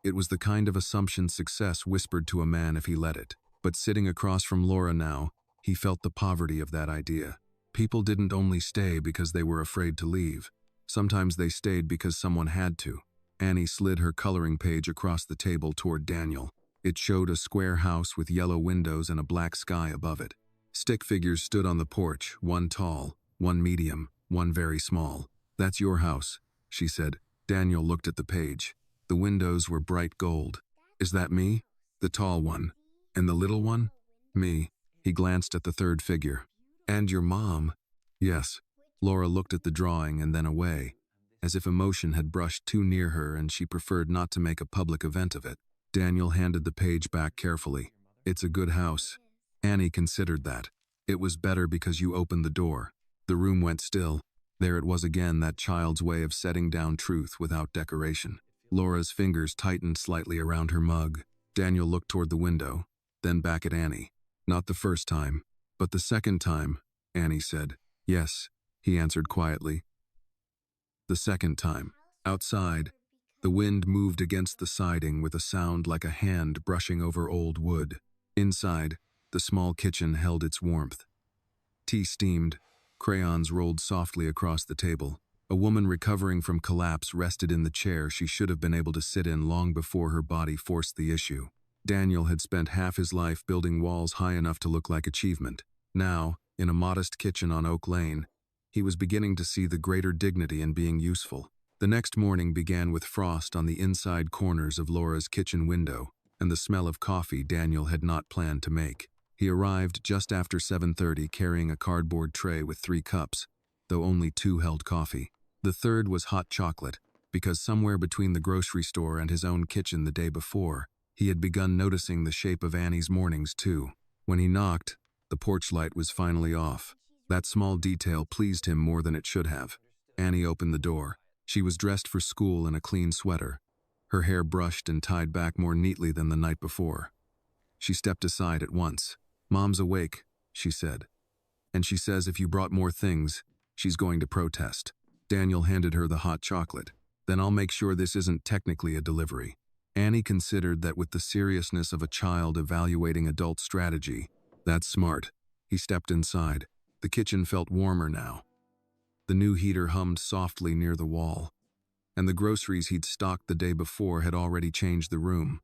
It was the kind of assumption success whispered to a man if he let it. But sitting across from Laura now, he felt the poverty of that idea. People didn't only stay because they were afraid to leave. Sometimes they stayed because someone had to. Annie slid her coloring page across the table toward Daniel. It showed a square house with yellow windows and a black sky above it. Stick figures stood on the porch, one tall, one medium, one very small. "That's your house," she said. Daniel looked at the page. The windows were bright gold. "Is that me?" "The tall one." "And the little one?" "Me." He glanced at the third figure. "And your mom?" "Yes." Laura looked at the drawing and then away, as if emotion had brushed too near her and she preferred not to make a public event of it. Daniel handed the page back carefully. "It's a good house." Annie considered that. "It was better because you opened the door." The room went still. There it was again, that child's way of setting down truth without decoration. Laura's fingers tightened slightly around her mug. Daniel looked toward the window, then back at Annie. "Not the first time, but the second time," Annie said. "Yes," he answered quietly. "The second time." Outside, the wind moved against the siding with a sound like a hand brushing over old wood. Inside, the small kitchen held its warmth. Tea steamed. Crayons rolled softly across the table. A woman recovering from collapse rested in the chair she should have been able to sit in long before her body forced the issue. Daniel had spent half his life building walls high enough to look like achievement. Now, in a modest kitchen on Oak Lane, he was beginning to see the greater dignity in being useful. The next morning began with frost on the inside corners of Laura's kitchen window and the smell of coffee Daniel had not planned to make. He arrived just after 7:30 carrying a cardboard tray with 3 cups, though only 2 held coffee. The third was hot chocolate, because somewhere between the grocery store and his own kitchen the day before, he had begun noticing the shape of Annie's mornings too. When he knocked, the porch light was finally off. That small detail pleased him more than it should have. Annie opened the door. She was dressed for school in a clean sweater, her hair brushed and tied back more neatly than the night before. She stepped aside at once. "Mom's awake," she said. "And she says if you brought more things, she's going to protest." Daniel handed her the hot chocolate. "Then I'll make sure this isn't technically a delivery." Annie considered that with the seriousness of a child evaluating adult strategy. "That's smart." He stepped inside. The kitchen felt warmer now. The new heater hummed softly near the wall, and the groceries he'd stocked the day before had already changed the room.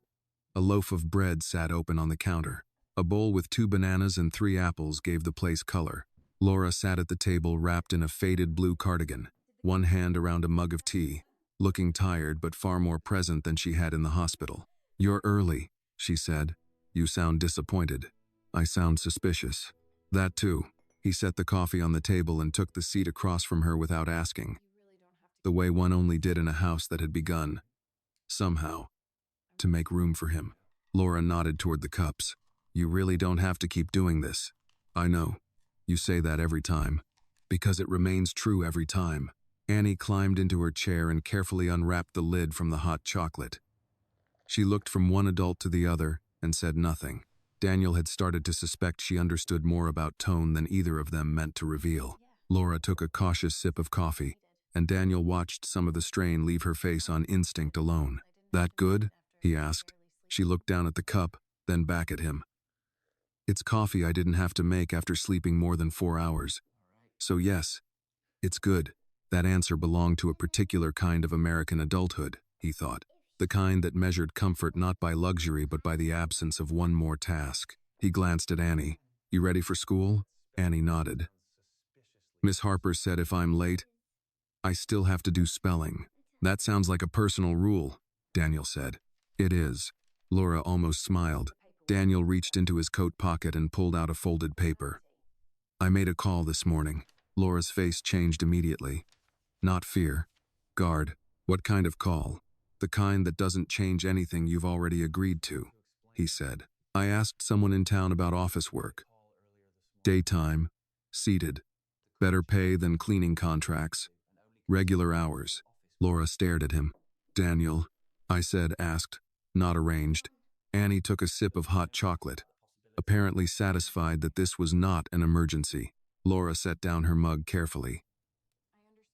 A loaf of bread sat open on the counter. A bowl with 2 bananas and 3 apples gave the place color. Laura sat at the table wrapped in a faded blue cardigan, one hand around a mug of tea, looking tired but far more present than she had in the hospital. "You're early," she said. "You sound disappointed." "I sound suspicious." "That too." He set the coffee on the table and took the seat across from her without asking, the way one only did in a house that had begun, somehow, to make room for him. Laura nodded toward the cups. "You really don't have to keep doing this." "I know. You say that every time." "Because it remains true every time." Annie climbed into her chair and carefully unwrapped the lid from the hot chocolate. She looked from one adult to the other and said nothing. Daniel had started to suspect she understood more about tone than either of them meant to reveal. Laura took a cautious sip of coffee, and Daniel watched some of the strain leave her face on instinct alone. "That good?" he asked. She looked down at the cup, then back at him. "It's coffee I didn't have to make after sleeping more than 4 hours. So yes, it's good." That answer belonged to a particular kind of American adulthood, he thought. The kind that measured comfort not by luxury but by the absence of one more task. He glanced at Annie. "You ready for school?" Annie nodded. "Miss Harper said if I'm late, I still have to do spelling." "That sounds like a personal rule," Daniel said. "It is." Laura almost smiled. Daniel reached into his coat pocket and pulled out a folded paper. "I made a call this morning." Laura's face changed immediately. "Not fear. Guard." "What kind of call?" "The kind that doesn't change anything you've already agreed to," he said. "I asked someone in town about office work. Daytime, seated, better pay than cleaning contracts, regular hours." Laura stared at him. "Daniel," I said, asked, not arranged. Annie took a sip of hot chocolate, apparently satisfied that this was not an emergency. Laura set down her mug carefully.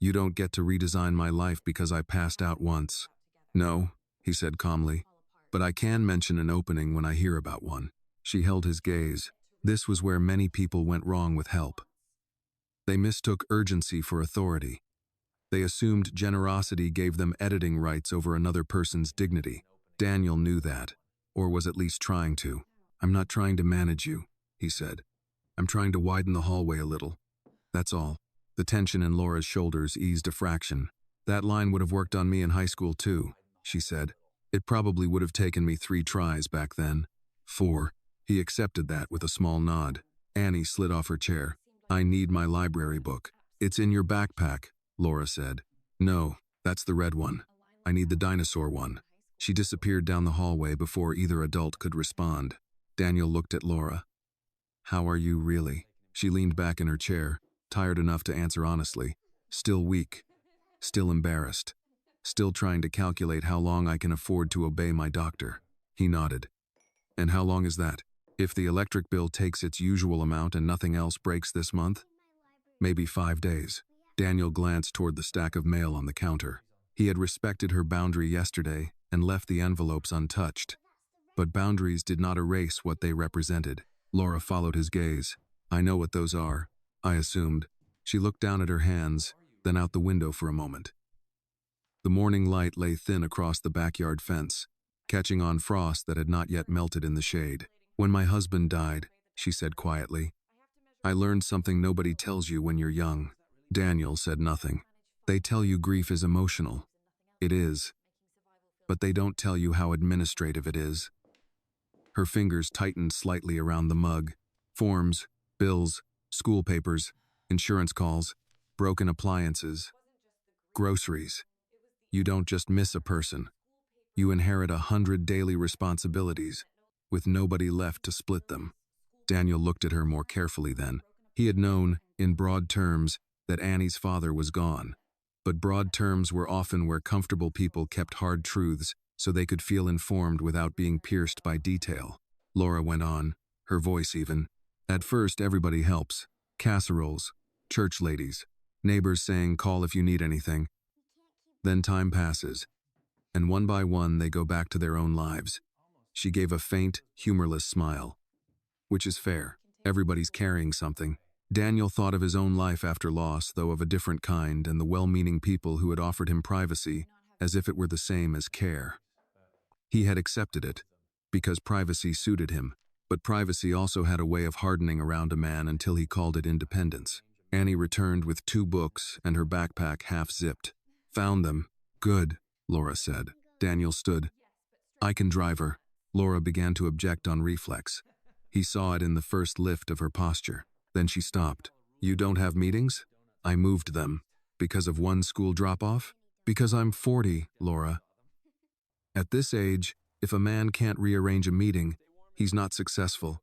"You don't get to redesign my life because I passed out once." "No," he said calmly, "but I can mention an opening when I hear about one." She held his gaze. This was where many people went wrong with help. They mistook urgency for authority. They assumed generosity gave them editing rights over another person's dignity. Daniel knew that, or was at least trying to. "I'm not trying to manage you," he said. "I'm trying to widen the hallway a little. That's all." The tension in Laura's shoulders eased a fraction. "That line would have worked on me in high school too," she said. "It probably would have taken me 3 tries back then." 4. He accepted that with a small nod. Annie slid off her chair. "I need my library book." "It's in your backpack," Laura said. "No, that's the red one. I need the dinosaur one." She disappeared down the hallway before either adult could respond. Daniel looked at Laura. "How are you really?" She leaned back in her chair, tired enough to answer honestly. "Still weak. Still embarrassed. Still trying to calculate how long I can afford to obey my doctor." He nodded. "And how long is that? If the electric bill takes its usual amount and nothing else breaks this month?" "Maybe 5 days." Daniel glanced toward the stack of mail on the counter. He had respected her boundary yesterday and left the envelopes untouched. But boundaries did not erase what they represented. Laura followed his gaze. "I know what those are," I assumed. She looked down at her hands, then out the window for a moment. The morning light lay thin across the backyard fence, catching on frost that had not yet melted in the shade. "When my husband died," she said quietly, "I learned something nobody tells you when you're young." Daniel said nothing. "They tell you grief is emotional. It is. But they don't tell you how administrative it is." Her fingers tightened slightly around the mug. "Forms, bills, school papers, insurance calls, broken appliances, groceries. You don't just miss a person. You inherit 100 daily responsibilities, with nobody left to split them." Daniel looked at her more carefully then. He had known, in broad terms, that Annie's father was gone. But broad terms were often where comfortable people kept hard truths so they could feel informed without being pierced by detail. Laura went on, her voice even. "At first, everybody helps. Casseroles, church ladies, neighbors saying call if you need anything. Then time passes, and one by one they go back to their own lives." She gave a faint, humorless smile. "Which is fair. Everybody's carrying something." Daniel thought of his own life after loss, though of a different kind, and the well-meaning people who had offered him privacy, as if it were the same as care. He had accepted it, because privacy suited him, but privacy also had a way of hardening around a man until he called it independence. Annie returned with 2 books and her backpack half-zipped. "Found them. Good," Laura said. Daniel stood. "I can drive her." Laura began to object on reflex. He saw it in the first lift of her posture. Then she stopped. "You don't have meetings?" "I moved them." "Because of one school drop-off?" "Because I'm 40, Laura." At this age, if a man can't rearrange a meeting, he's not successful.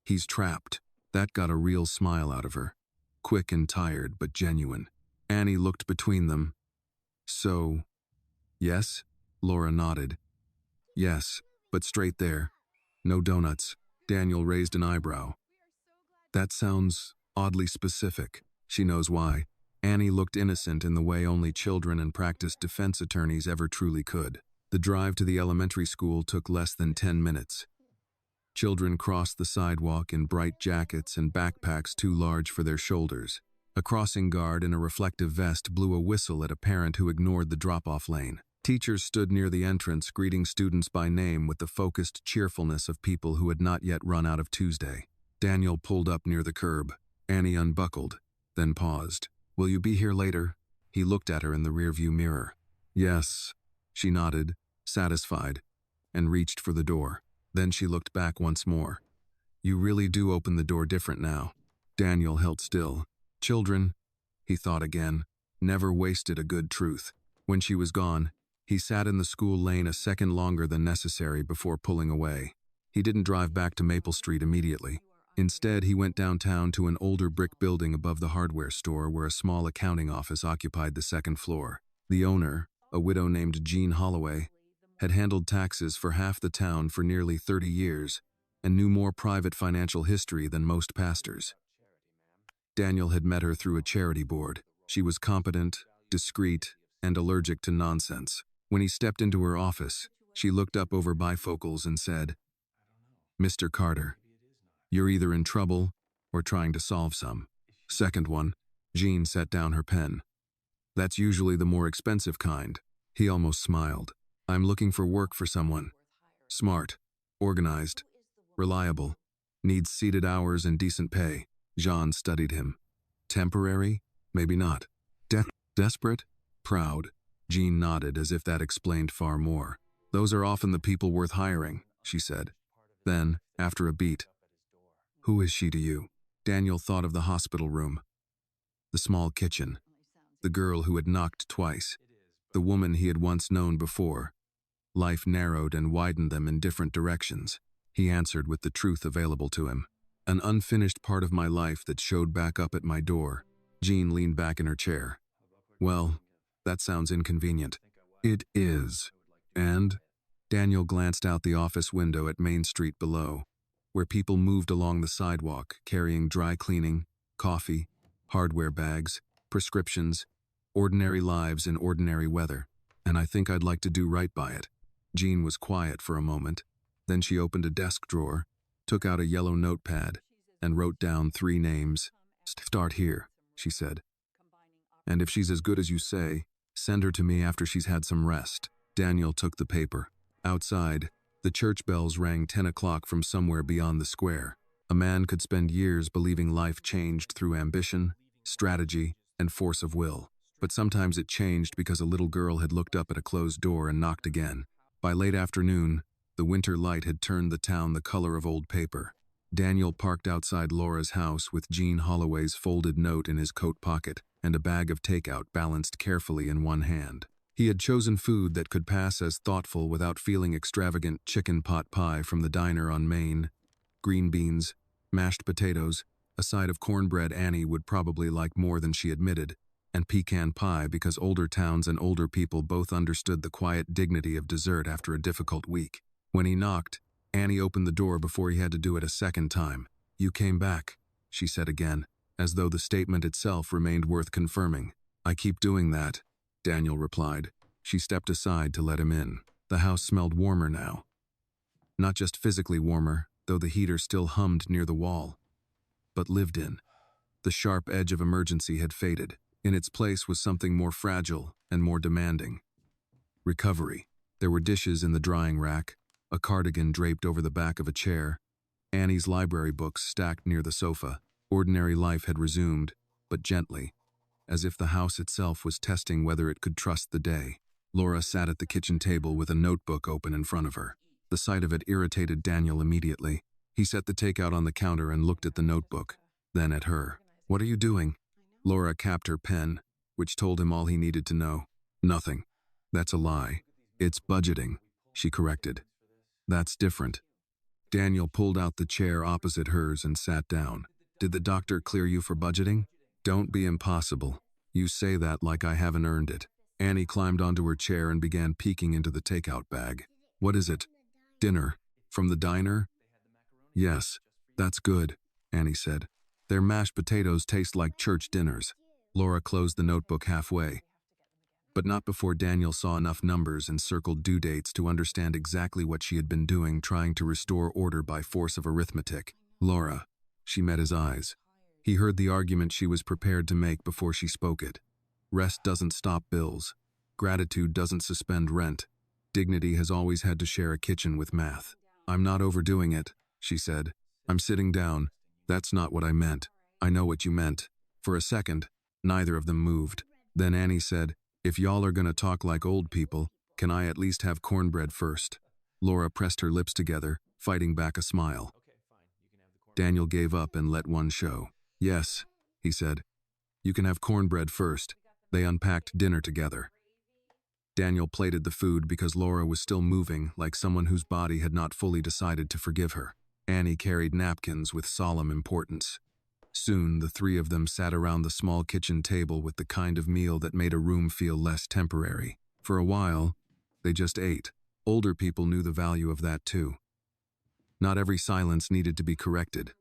He's trapped. That got a real smile out of her. Quick and tired, but genuine. Annie looked between them. "So, yes?" Laura nodded. "Yes, but straight there. No donuts." Daniel raised an eyebrow. "That sounds oddly specific." She knows why. Annie looked innocent in the way only children and practiced defense attorneys ever truly could. The drive to the elementary school took less than 10 minutes. Children crossed the sidewalk in bright jackets and backpacks too large for their shoulders. A crossing guard in a reflective vest blew a whistle at a parent who ignored the drop-off lane. Teachers stood near the entrance, greeting students by name with the focused cheerfulness of people who had not yet run out of Tuesday. Daniel pulled up near the curb. Annie unbuckled, then paused. "Will you be here later?" He looked at her in the rearview mirror. "Yes." She nodded, satisfied, and reached for the door. Then she looked back once more. "You really do open the door different now." Daniel held still. Children, he thought again, never wasted a good truth. When she was gone, he sat in the school lane a second longer than necessary before pulling away. He didn't drive back to Maple Street immediately. Instead, he went downtown to an older brick building above the hardware store where a small accounting office occupied the second floor. The owner, a widow named Jean Holloway, had handled taxes for half the town for nearly 30 years and knew more private financial history than most pastors. Daniel had met her through a charity board. She was competent, discreet, and allergic to nonsense. When he stepped into her office, she looked up over bifocals and said, "Mr. Carter, you're either in trouble or trying to solve some." "Second one." Jean set down her pen. "That's usually the more expensive kind." He almost smiled. "I'm looking for work for someone. Smart, organized, reliable, needs seated hours and decent pay." Jean studied him. "Temporary? Maybe not. Desperate? Proud?" Jean nodded as if that explained far more. "Those are often the people worth hiring," she said. Then, after a beat, "Who is she to you?" Daniel thought of the hospital room, the small kitchen, the girl who had knocked twice, the woman he had once known before. Life narrowed and widened them in different directions. He answered with the truth available to him. "An unfinished part of my life that showed back up at my door." Jean leaned back in her chair. "Well, that sounds inconvenient." "It is." "And?" Daniel glanced out the office window at Main Street below, where people moved along the sidewalk, carrying dry cleaning, coffee, hardware bags, prescriptions, ordinary lives in ordinary weather. "And I think I'd like to do right by it." Jean was quiet for a moment. Then she opened a desk drawer, took out a yellow notepad, and wrote down 3 names. "Start here," she said. "And if she's as good as you say, send her to me after she's had some rest." Daniel took the paper. Outside, the church bells rang 10 o'clock from somewhere beyond the square. A man could spend years believing life changed through ambition, strategy, and force of will. But sometimes it changed because a little girl had looked up at a closed door and knocked again. By late afternoon, the winter light had turned the town the color of old paper. Daniel parked outside Laura's house with Jean Holloway's folded note in his coat pocket and a bag of takeout balanced carefully in one hand. He had chosen food that could pass as thoughtful without feeling extravagant: chicken pot pie from the diner on Main, green beans, mashed potatoes, a side of cornbread Annie would probably like more than she admitted, and pecan pie because older towns and older people both understood the quiet dignity of dessert after a difficult week. When he knocked, Annie opened the door before he had to do it a second time. "You came back," she said again, as though the statement itself remained worth confirming. "I keep doing that," Daniel replied. She stepped aside to let him in. The house smelled warmer now. Not just physically warmer, though the heater still hummed near the wall, but lived in. The sharp edge of emergency had faded. In its place was something more fragile and more demanding. Recovery. There were dishes in the drying rack, a cardigan draped over the back of a chair, Annie's library books stacked near the sofa. Ordinary life had resumed, but gently, as if the house itself was testing whether it could trust the day. Laura sat at the kitchen table with a notebook open in front of her. The sight of it irritated Daniel immediately. He set the takeout on the counter and looked at the notebook, then at her. "What are you doing?" Laura capped her pen, which told him all he needed to know. "Nothing. That's a lie. It's budgeting," she corrected. "That's different." Daniel pulled out the chair opposite hers and sat down. "Did the doctor clear you for budgeting?" "Don't be impossible. You say that like I haven't earned it." Annie climbed onto her chair and began peeking into the takeout bag. "What is it? Dinner? From the diner?" "Yes, that's good," Annie said. "Their mashed potatoes taste like church dinners." Laura closed the notebook halfway, but not before Daniel saw enough numbers and circled due dates to understand exactly what she had been doing, trying to restore order by force of arithmetic. "Laura." She met his eyes. He heard the argument she was prepared to make before she spoke it. Rest doesn't stop bills. Gratitude doesn't suspend rent. Dignity has always had to share a kitchen with math. "I'm not overdoing it," she said. "I'm sitting down. That's not what I meant." "I know what you meant." For a second, neither of them moved. Then Annie said, "If y'all are gonna talk like old people, can I at least have cornbread first?" Laura pressed her lips together, fighting back a smile. Daniel gave up and let one show. "Yes," he said. "You can have cornbread first." They unpacked dinner together. Daniel plated the food because Laura was still moving, like someone whose body had not fully decided to forgive her. Annie carried napkins with solemn importance. Soon, the three of them sat around the small kitchen table with the kind of meal that made a room feel less temporary. For a while, they just ate. Older people knew the value of that too. Not every silence needed to be corrected.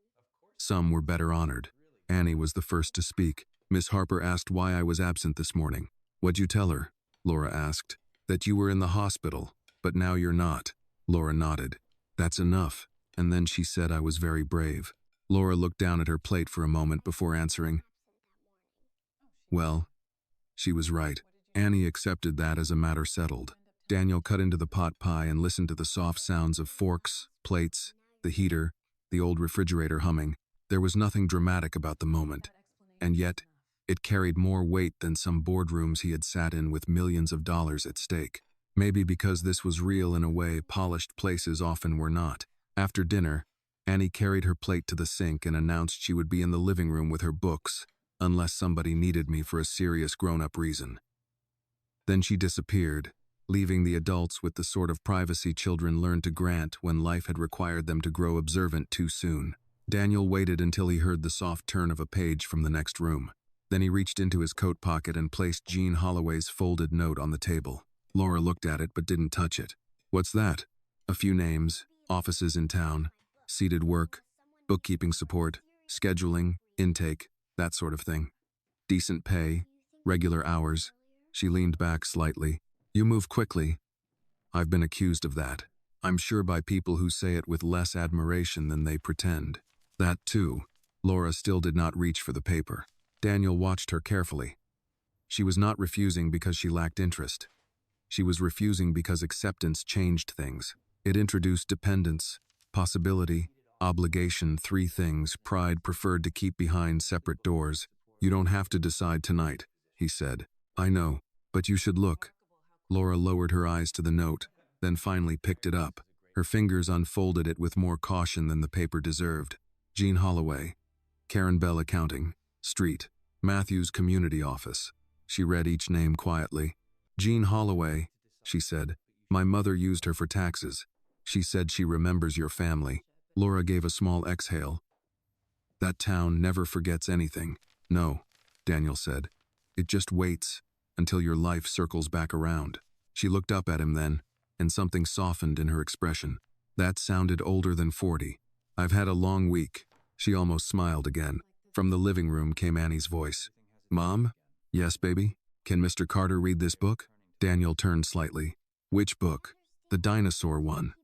Some were better honored. Annie was the first to speak. "Miss Harper asked why I was absent this morning." "What'd you tell her?" Laura asked. "That you were in the hospital, but now you're not." Laura nodded. "That's enough." And then she said I was very brave. Laura looked down at her plate for a moment before answering. "Well, she was right." Annie accepted that as a matter settled. Daniel cut into the pot pie and listened to the soft sounds of forks, plates, the heater, the old refrigerator humming. There was nothing dramatic about the moment, and yet it carried more weight than some boardrooms he had sat in with millions of dollars at stake. Maybe because this was real in a way polished places often were not. After dinner, Annie carried her plate to the sink and announced she would be in the living room with her books, unless somebody needed me for a serious grown-up reason. Then she disappeared, leaving the adults with the sort of privacy children learned to grant when life had required them to grow observant too soon. Daniel waited until he heard the soft turn of a page from the next room. Then he reached into his coat pocket and placed Jean Holloway's folded note on the table. Laura looked at it but didn't touch it. "What's that?" "A few names, offices in town, seated work, bookkeeping support, scheduling, intake, that sort of thing. Decent pay, regular hours." She leaned back slightly. "You move quickly." "I've been accused of that. I'm sure by people who say it with less admiration than they pretend." "That too." Laura still did not reach for the paper. Daniel watched her carefully. She was not refusing because she lacked interest. She was refusing because acceptance changed things. It introduced dependence, possibility, obligation, three things pride preferred to keep behind separate doors. "You don't have to decide tonight," he said. "I know, but you should look." Laura lowered her eyes to the note, then finally picked it up. Her fingers unfolded it with more caution than the paper deserved. Jean Holloway, Karen Bell Accounting, Street, Matthews Community Office. She read each name quietly. "Jean Holloway," she said. "My mother used her for taxes. She said she remembers your family." Laura gave a small exhale. "That town never forgets anything." "No," Daniel said. "It just waits until your life circles back around." She looked up at him then, and something softened in her expression. That sounded older than 40. "I've had a long week." She almost smiled again. From the living room came Annie's voice. "Mom?" "Yes, baby? Can Mr. Carter read this book?" Daniel turned slightly. "Which book?" "The dinosaur one."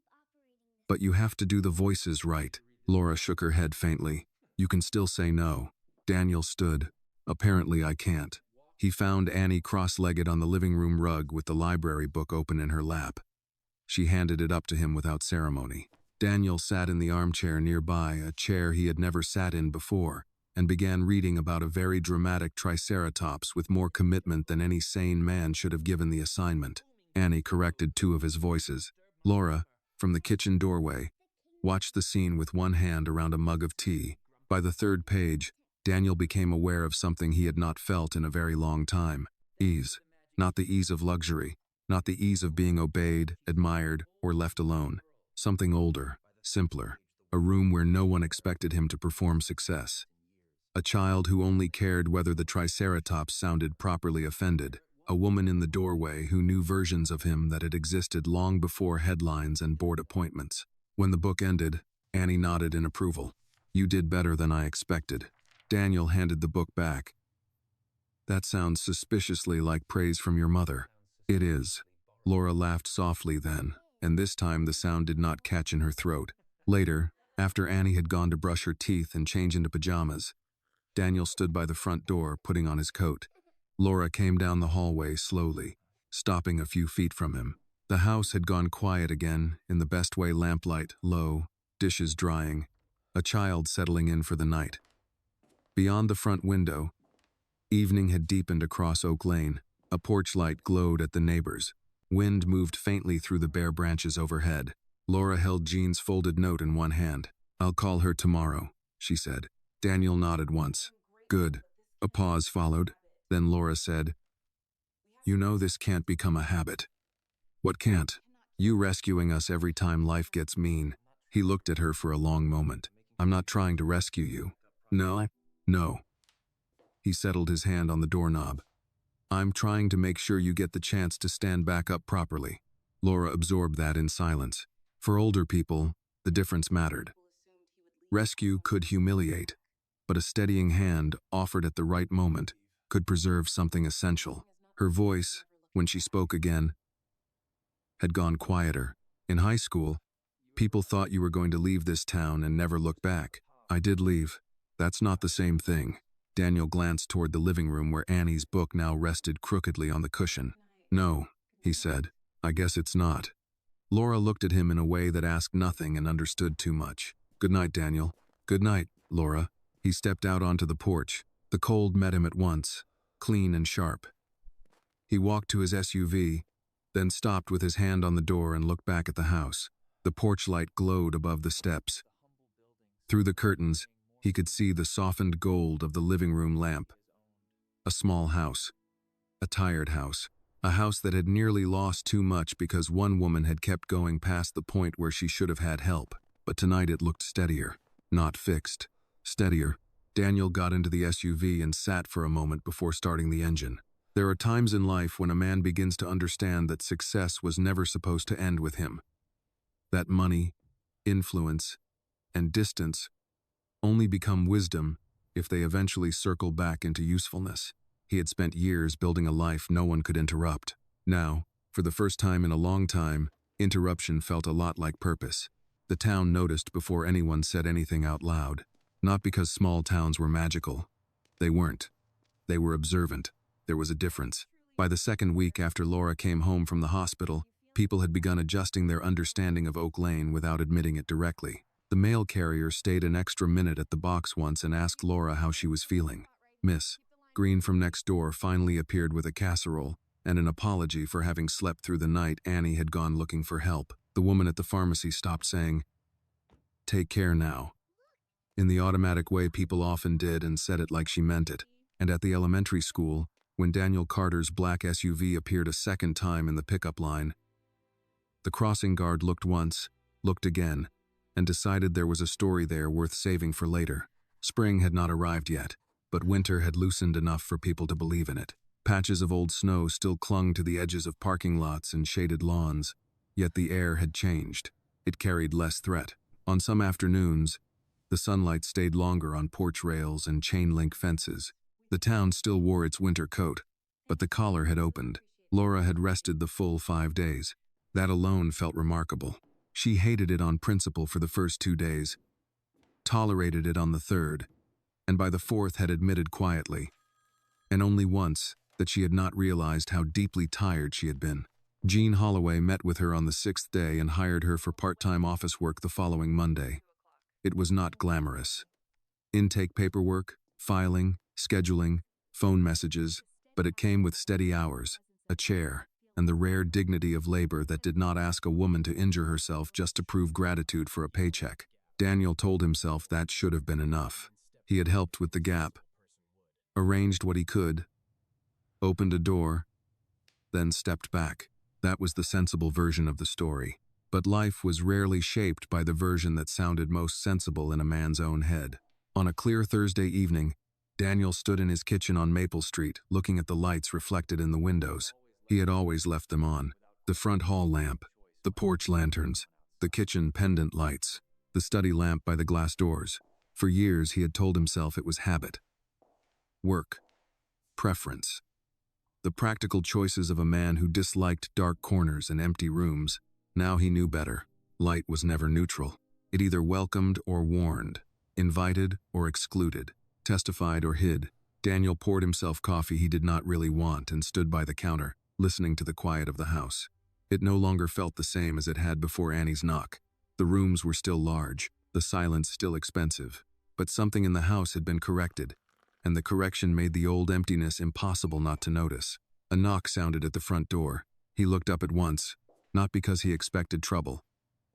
"But you have to do the voices right." Laura shook her head faintly. "You can still say no." Daniel stood. Apparently I can't. He found Annie cross-legged on the living room rug with the library book open in her lap. She handed it up to him without ceremony. Daniel sat in the armchair nearby, a chair he had never sat in before, and began reading about a very dramatic triceratops with more commitment than any sane man should have given the assignment. Annie corrected two of his voices. Laura, from the kitchen doorway, watched the scene with one hand around a mug of tea. By the third page, Daniel became aware of something he had not felt in a very long time. Ease. Not the ease of luxury, not the ease of being obeyed, admired, or left alone. Something older, simpler. A room where no one expected him to perform success. A child who only cared whether the triceratops sounded properly offended. A woman in the doorway who knew versions of him that had existed long before headlines and board appointments. When the book ended, Annie nodded in approval. You did better than I expected. Daniel handed the book back. That sounds suspiciously like praise from your mother. It is. Laura laughed softly then, and this time the sound did not catch in her throat. Later, after Annie had gone to brush her teeth and change into pajamas, Daniel stood by the front door, putting on his coat. Laura came down the hallway slowly, stopping a few feet from him. The house had gone quiet again, in the best way, lamplight low, dishes drying, a child settling in for the night. Beyond the front window, evening had deepened across Oak Lane. A porch light glowed at the neighbors. Wind moved faintly through the bare branches overhead. Laura held Jean's folded note in one hand. I'll call her tomorrow, she said. Daniel nodded once. Good. A pause followed. Then Laura said, You know this can't become a habit. What can't? You rescuing us every time life gets mean. He looked at her for a long moment. I'm not trying to rescue you. No. He settled his hand on the doorknob. I'm trying to make sure you get the chance to stand back up properly. Laura absorbed that in silence. For older people, the difference mattered. Rescue could humiliate, but a steadying hand offered at the right moment could preserve something essential. Her voice, when she spoke again, had gone quieter. In high school, people thought you were going to leave this town and never look back. I did leave. That's not the same thing. Daniel glanced toward the living room where Annie's book now rested crookedly on the cushion. No, he said. I guess it's not. Laura looked at him in a way that asked nothing and understood too much. Good night, Daniel. Good night, Laura. He stepped out onto the porch. The cold met him at once, clean and sharp. He walked to his SUV, then stopped with his hand on the door and looked back at the house. The porch light glowed above the steps. Through the curtains, he could see the softened gold of the living room lamp. A small house. A tired house. A house that had nearly lost too much because one woman had kept going past the point where she should have had help. But tonight it looked steadier. Not fixed. Steadier. Daniel got into the SUV and sat for a moment before starting the engine. There are times in life when a man begins to understand that success was never supposed to end with him. That money, influence, and distance only become wisdom if they eventually circle back into usefulness. He had spent years building a life no one could interrupt. Now, for the first time in a long time, interruption felt a lot like purpose. The town noticed before anyone said anything out loud. Not because small towns were magical. They weren't. They were observant. There was a difference. By the second week after Laura came home from the hospital, people had begun adjusting their understanding of Oak Lane without admitting it directly. The mail carrier stayed an extra minute at the box once and asked Laura how she was feeling. Miss Green from next door finally appeared with a casserole and an apology for having slept through the night Annie had gone looking for help. The woman at the pharmacy stopped saying, "Take care now," in the automatic way people often did, and said it like she meant it. And at the elementary school, when Daniel Carter's black SUV appeared a second time in the pickup line, the crossing guard looked once, looked again, and decided there was a story there worth saving for later. Spring had not arrived yet, but winter had loosened enough for people to believe in it. Patches of old snow still clung to the edges of parking lots and shaded lawns, yet the air had changed. It carried less threat. On some afternoons, the sunlight stayed longer on porch rails and chain-link fences. The town still wore its winter coat, but the collar had opened. Laura had rested the full 5 days. That alone felt remarkable. She hated it on principle for the first 2 days, tolerated it on the third, and by the fourth had admitted quietly, and only once, that she had not realized how deeply tired she had been. Jean Holloway met with her on the sixth day and hired her for part-time office work the following Monday. It was not glamorous. Intake paperwork, filing, scheduling, phone messages, but it came with steady hours, a chair, and the rare dignity of labor that did not ask a woman to injure herself just to prove gratitude for a paycheck. Daniel told himself that should have been enough. He had helped with the gap, arranged what he could, opened a door, then stepped back. That was the sensible version of the story. But life was rarely shaped by the version that sounded most sensible in a man's own head. On a clear Thursday evening, Daniel stood in his kitchen on Maple Street, looking at the lights reflected in the windows. He had always left them on. The front hall lamp, the porch lanterns, the kitchen pendant lights, the study lamp by the glass doors. For years he had told himself it was habit. Work. Preference. The practical choices of a man who disliked dark corners and empty rooms. Now he knew better. Light was never neutral. It either welcomed or warned, invited or excluded, testified or hid. Daniel poured himself coffee he did not really want and stood by the counter, listening to the quiet of the house. It no longer felt the same as it had before Annie's knock. The rooms were still large, the silence still expensive, but something in the house had been corrected, and the correction made the old emptiness impossible not to notice. A knock sounded at the front door. He looked up at once, not because he expected trouble,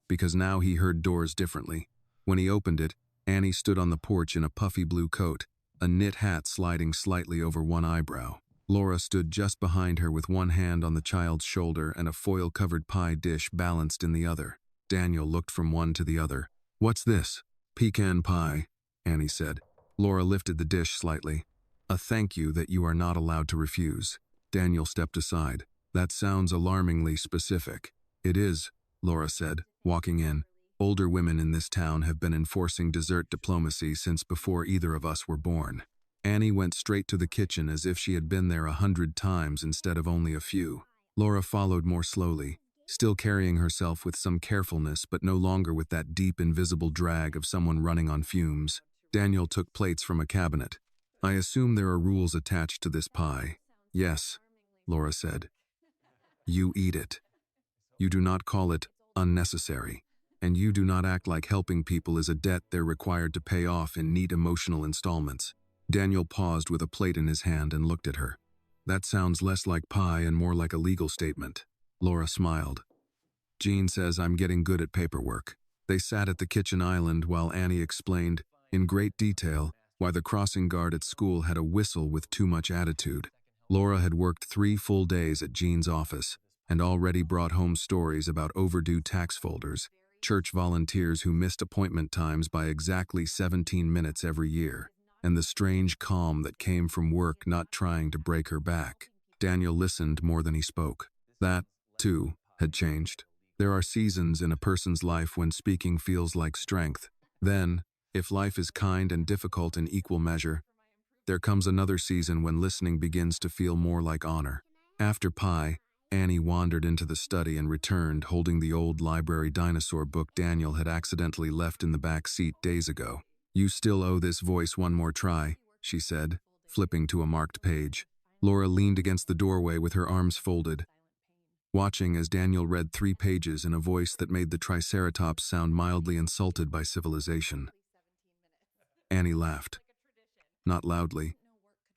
because now he heard doors differently. When he opened it, Annie stood on the porch in a puffy blue coat, a knit hat sliding slightly over one eyebrow. Laura stood just behind her with one hand on the child's shoulder and a foil-covered pie dish balanced in the other. Daniel looked from one to the other. "What's this?" "Pecan pie," Annie said. Laura lifted the dish slightly. "A thank you that you are not allowed to refuse." Daniel stepped aside. "That sounds alarmingly specific." "It is," Laura said, walking in. "Older women in this town have been enforcing dessert diplomacy since before either of us were born." Annie went straight to the kitchen as if she had been there 100 times instead of only a few. Laura followed more slowly, still carrying herself with some carefulness but no longer with that deep invisible drag of someone running on fumes. Daniel took plates from a cabinet. "I assume there are rules attached to this pie." "Yes," Laura said. "You eat it. You do not call it unnecessary, and you do not act like helping people is a debt they're required to pay off in neat emotional installments." Daniel paused with a plate in his hand and looked at her. "That sounds less like pie and more like a legal statement." Laura smiled. "Jean says I'm getting good at paperwork." They sat at the kitchen island while Annie explained, in great detail, why the crossing guard at school had a whistle with too much attitude. Laura had worked 3 full days at Jean's office and already brought home stories about overdue tax folders, church volunteers who missed appointment times by exactly 17 minutes every year, and the strange calm that came from work not trying to break her back. Daniel listened more than he spoke. That, too, had changed. There are seasons in a person's life when speaking feels like strength. Then, if life is kind and difficult in equal measure, there comes another season when listening begins to feel more like honor. After pie, Annie wandered into the study and returned holding the old library dinosaur book Daniel had accidentally left in the back seat days ago. "You still owe this voice one more try," she said, flipping to a marked page. Laura leaned against the doorway with her arms folded, watching as Daniel read 3 pages in a voice that made the Triceratops sound mildly insulted by civilization. Annie laughed. Not loudly,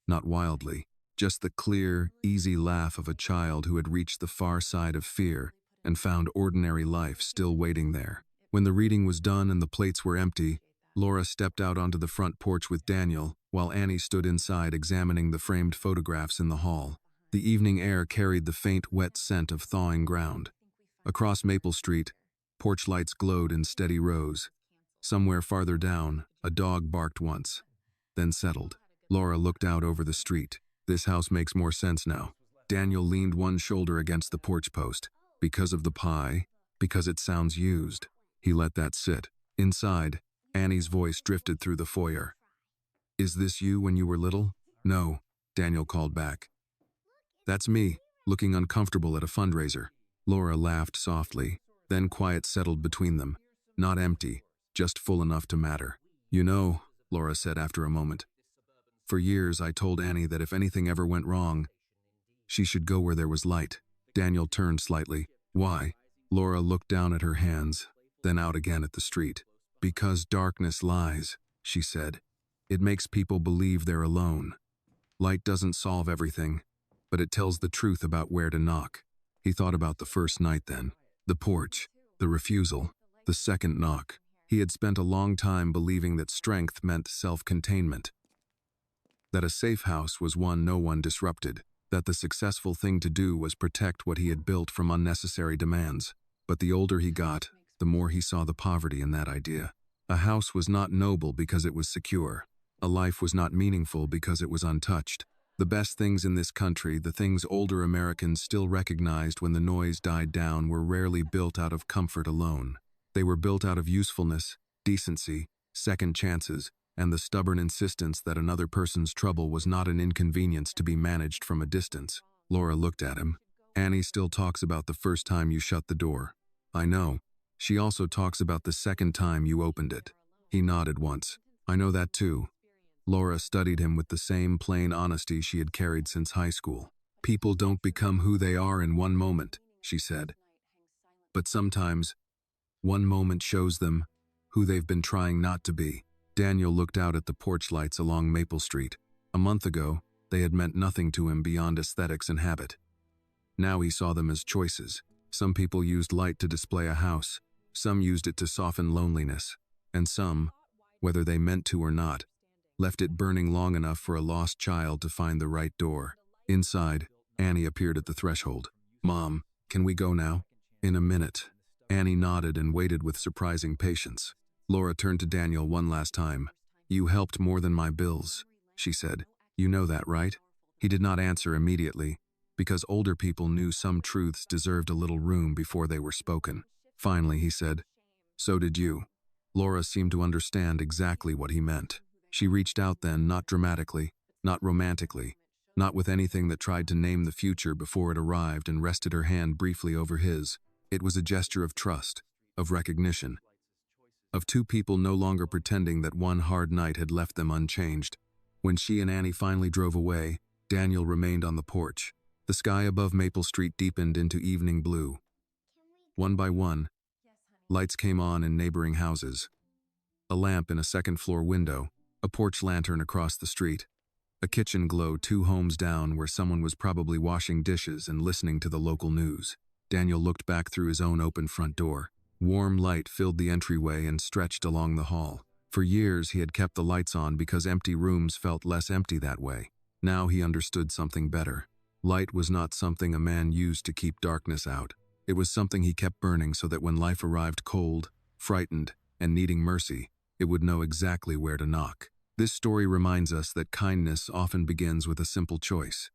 not wildly, just the clear, easy laugh of a child who had reached the far side of fear and found ordinary life still waiting there. When the reading was done and the plates were empty, Laura stepped out onto the front porch with Daniel, while Annie stood inside examining the framed photographs in the hall. The evening air carried the faint, wet scent of thawing ground. Across Maple Street, porch lights glowed in steady rows. Somewhere farther down, a dog barked once, then settled. Laura looked out over the street. This house makes more sense now. Daniel leaned one shoulder against the porch post. Because of the pie, because it sounds used. He let that sit. Inside, Annie's voice drifted through the foyer. "Is this you when you were little?" "No," Daniel called back. "That's me, looking uncomfortable at a fundraiser." Laura laughed softly, then quiet settled between them. Not empty, just full enough to matter. "You know, Laura said after a moment. For years, I told Annie that if anything ever went wrong, she should go where there was light. Daniel turned slightly. Why? Laura looked down at her hands, then out again at the street. Because darkness lies, she said. It makes people believe they're alone. Light doesn't solve everything, but it tells the truth about where to knock. He thought about the first night then. The porch, the refusal, the second knock. He had spent a long time believing that strength meant self-containment, that a safe house was one no one disrupted, that the successful thing to do was protect what he had built from unnecessary demands. But the older he got, the more he saw the poverty in that idea. A house was not noble because it was secure. A life was not meaningful because it was untouched. The best things in this country, the things older Americans still recognized when the noise died down, were rarely built out of comfort alone. They were built out of usefulness, decency, second chances, and the stubborn insistence that another person's trouble was not an inconvenience to be managed from a distance. Laura looked at him. Annie still talks about the first time you shut the door. I know. She also talks about the second time you opened it. He nodded once. I know that too. Laura studied him with the same plain honesty she had carried since high school. People don't become who they are in one moment, she said. But sometimes, one moment shows them who they've been trying not to be. Daniel looked out at the porch lights along Maple Street. A month ago, they had meant nothing to him beyond aesthetics and habit. Now he saw them as choices. Some people used light to display a house. Some used it to soften loneliness. And some, whether they meant to or not, left it burning long enough for a lost child to find the right door. Inside, Annie appeared at the threshold. Mom, can we go now? In a minute. Annie nodded and waited with surprising patience. Laura turned to Daniel one last time. You helped more than my bills, she said. You know that, right? He did not answer immediately, because older people knew some truths deserved a little room before they were spoken. Finally, he said, So did you. Laura seemed to understand exactly what he meant. She reached out then, not dramatically, not romantically, not with anything that tried to name the future before it arrived, and rested her hand briefly over his. It was a gesture of trust, of recognition, of two people no longer pretending that one hard night had left them unchanged. When she and Annie finally drove away, Daniel remained on the porch. The sky above Maple Street deepened into evening blue. One by one, lights came on in neighboring houses. A lamp in a second-floor window, a porch lantern across the street, a kitchen glow 2 homes down where someone was probably washing dishes and listening to the local news. Daniel looked back through his own open front door. Warm light filled the entryway and stretched along the hall. For years he had kept the lights on because empty rooms felt less empty that way. Now he understood something better. Light was not something a man used to keep darkness out. It was something he kept burning so that when life arrived cold, frightened, and needing mercy, it would know exactly where to knock. This story reminds us that kindness often begins with a simple choice: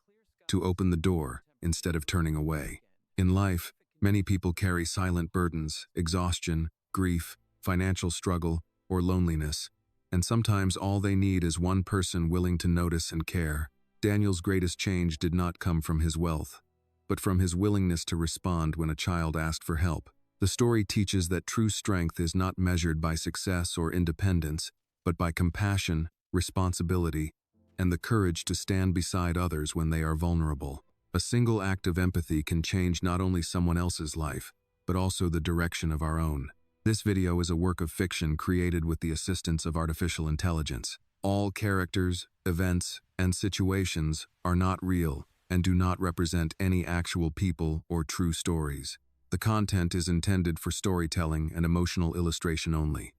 to open the door instead of turning away. In life, many people carry silent burdens, exhaustion, grief, financial struggle, or loneliness, and sometimes all they need is one person willing to notice and care. Daniel's greatest change did not come from his wealth, but from his willingness to respond when a child asked for help. The story teaches that true strength is not measured by success or independence, but by compassion, responsibility, and the courage to stand beside others when they are vulnerable. A single act of empathy can change not only someone else's life, but also the direction of our own. This video is a work of fiction created with the assistance of artificial intelligence. All characters, events, and situations are not real and do not represent any actual people or true stories. The content is intended for storytelling and emotional illustration only.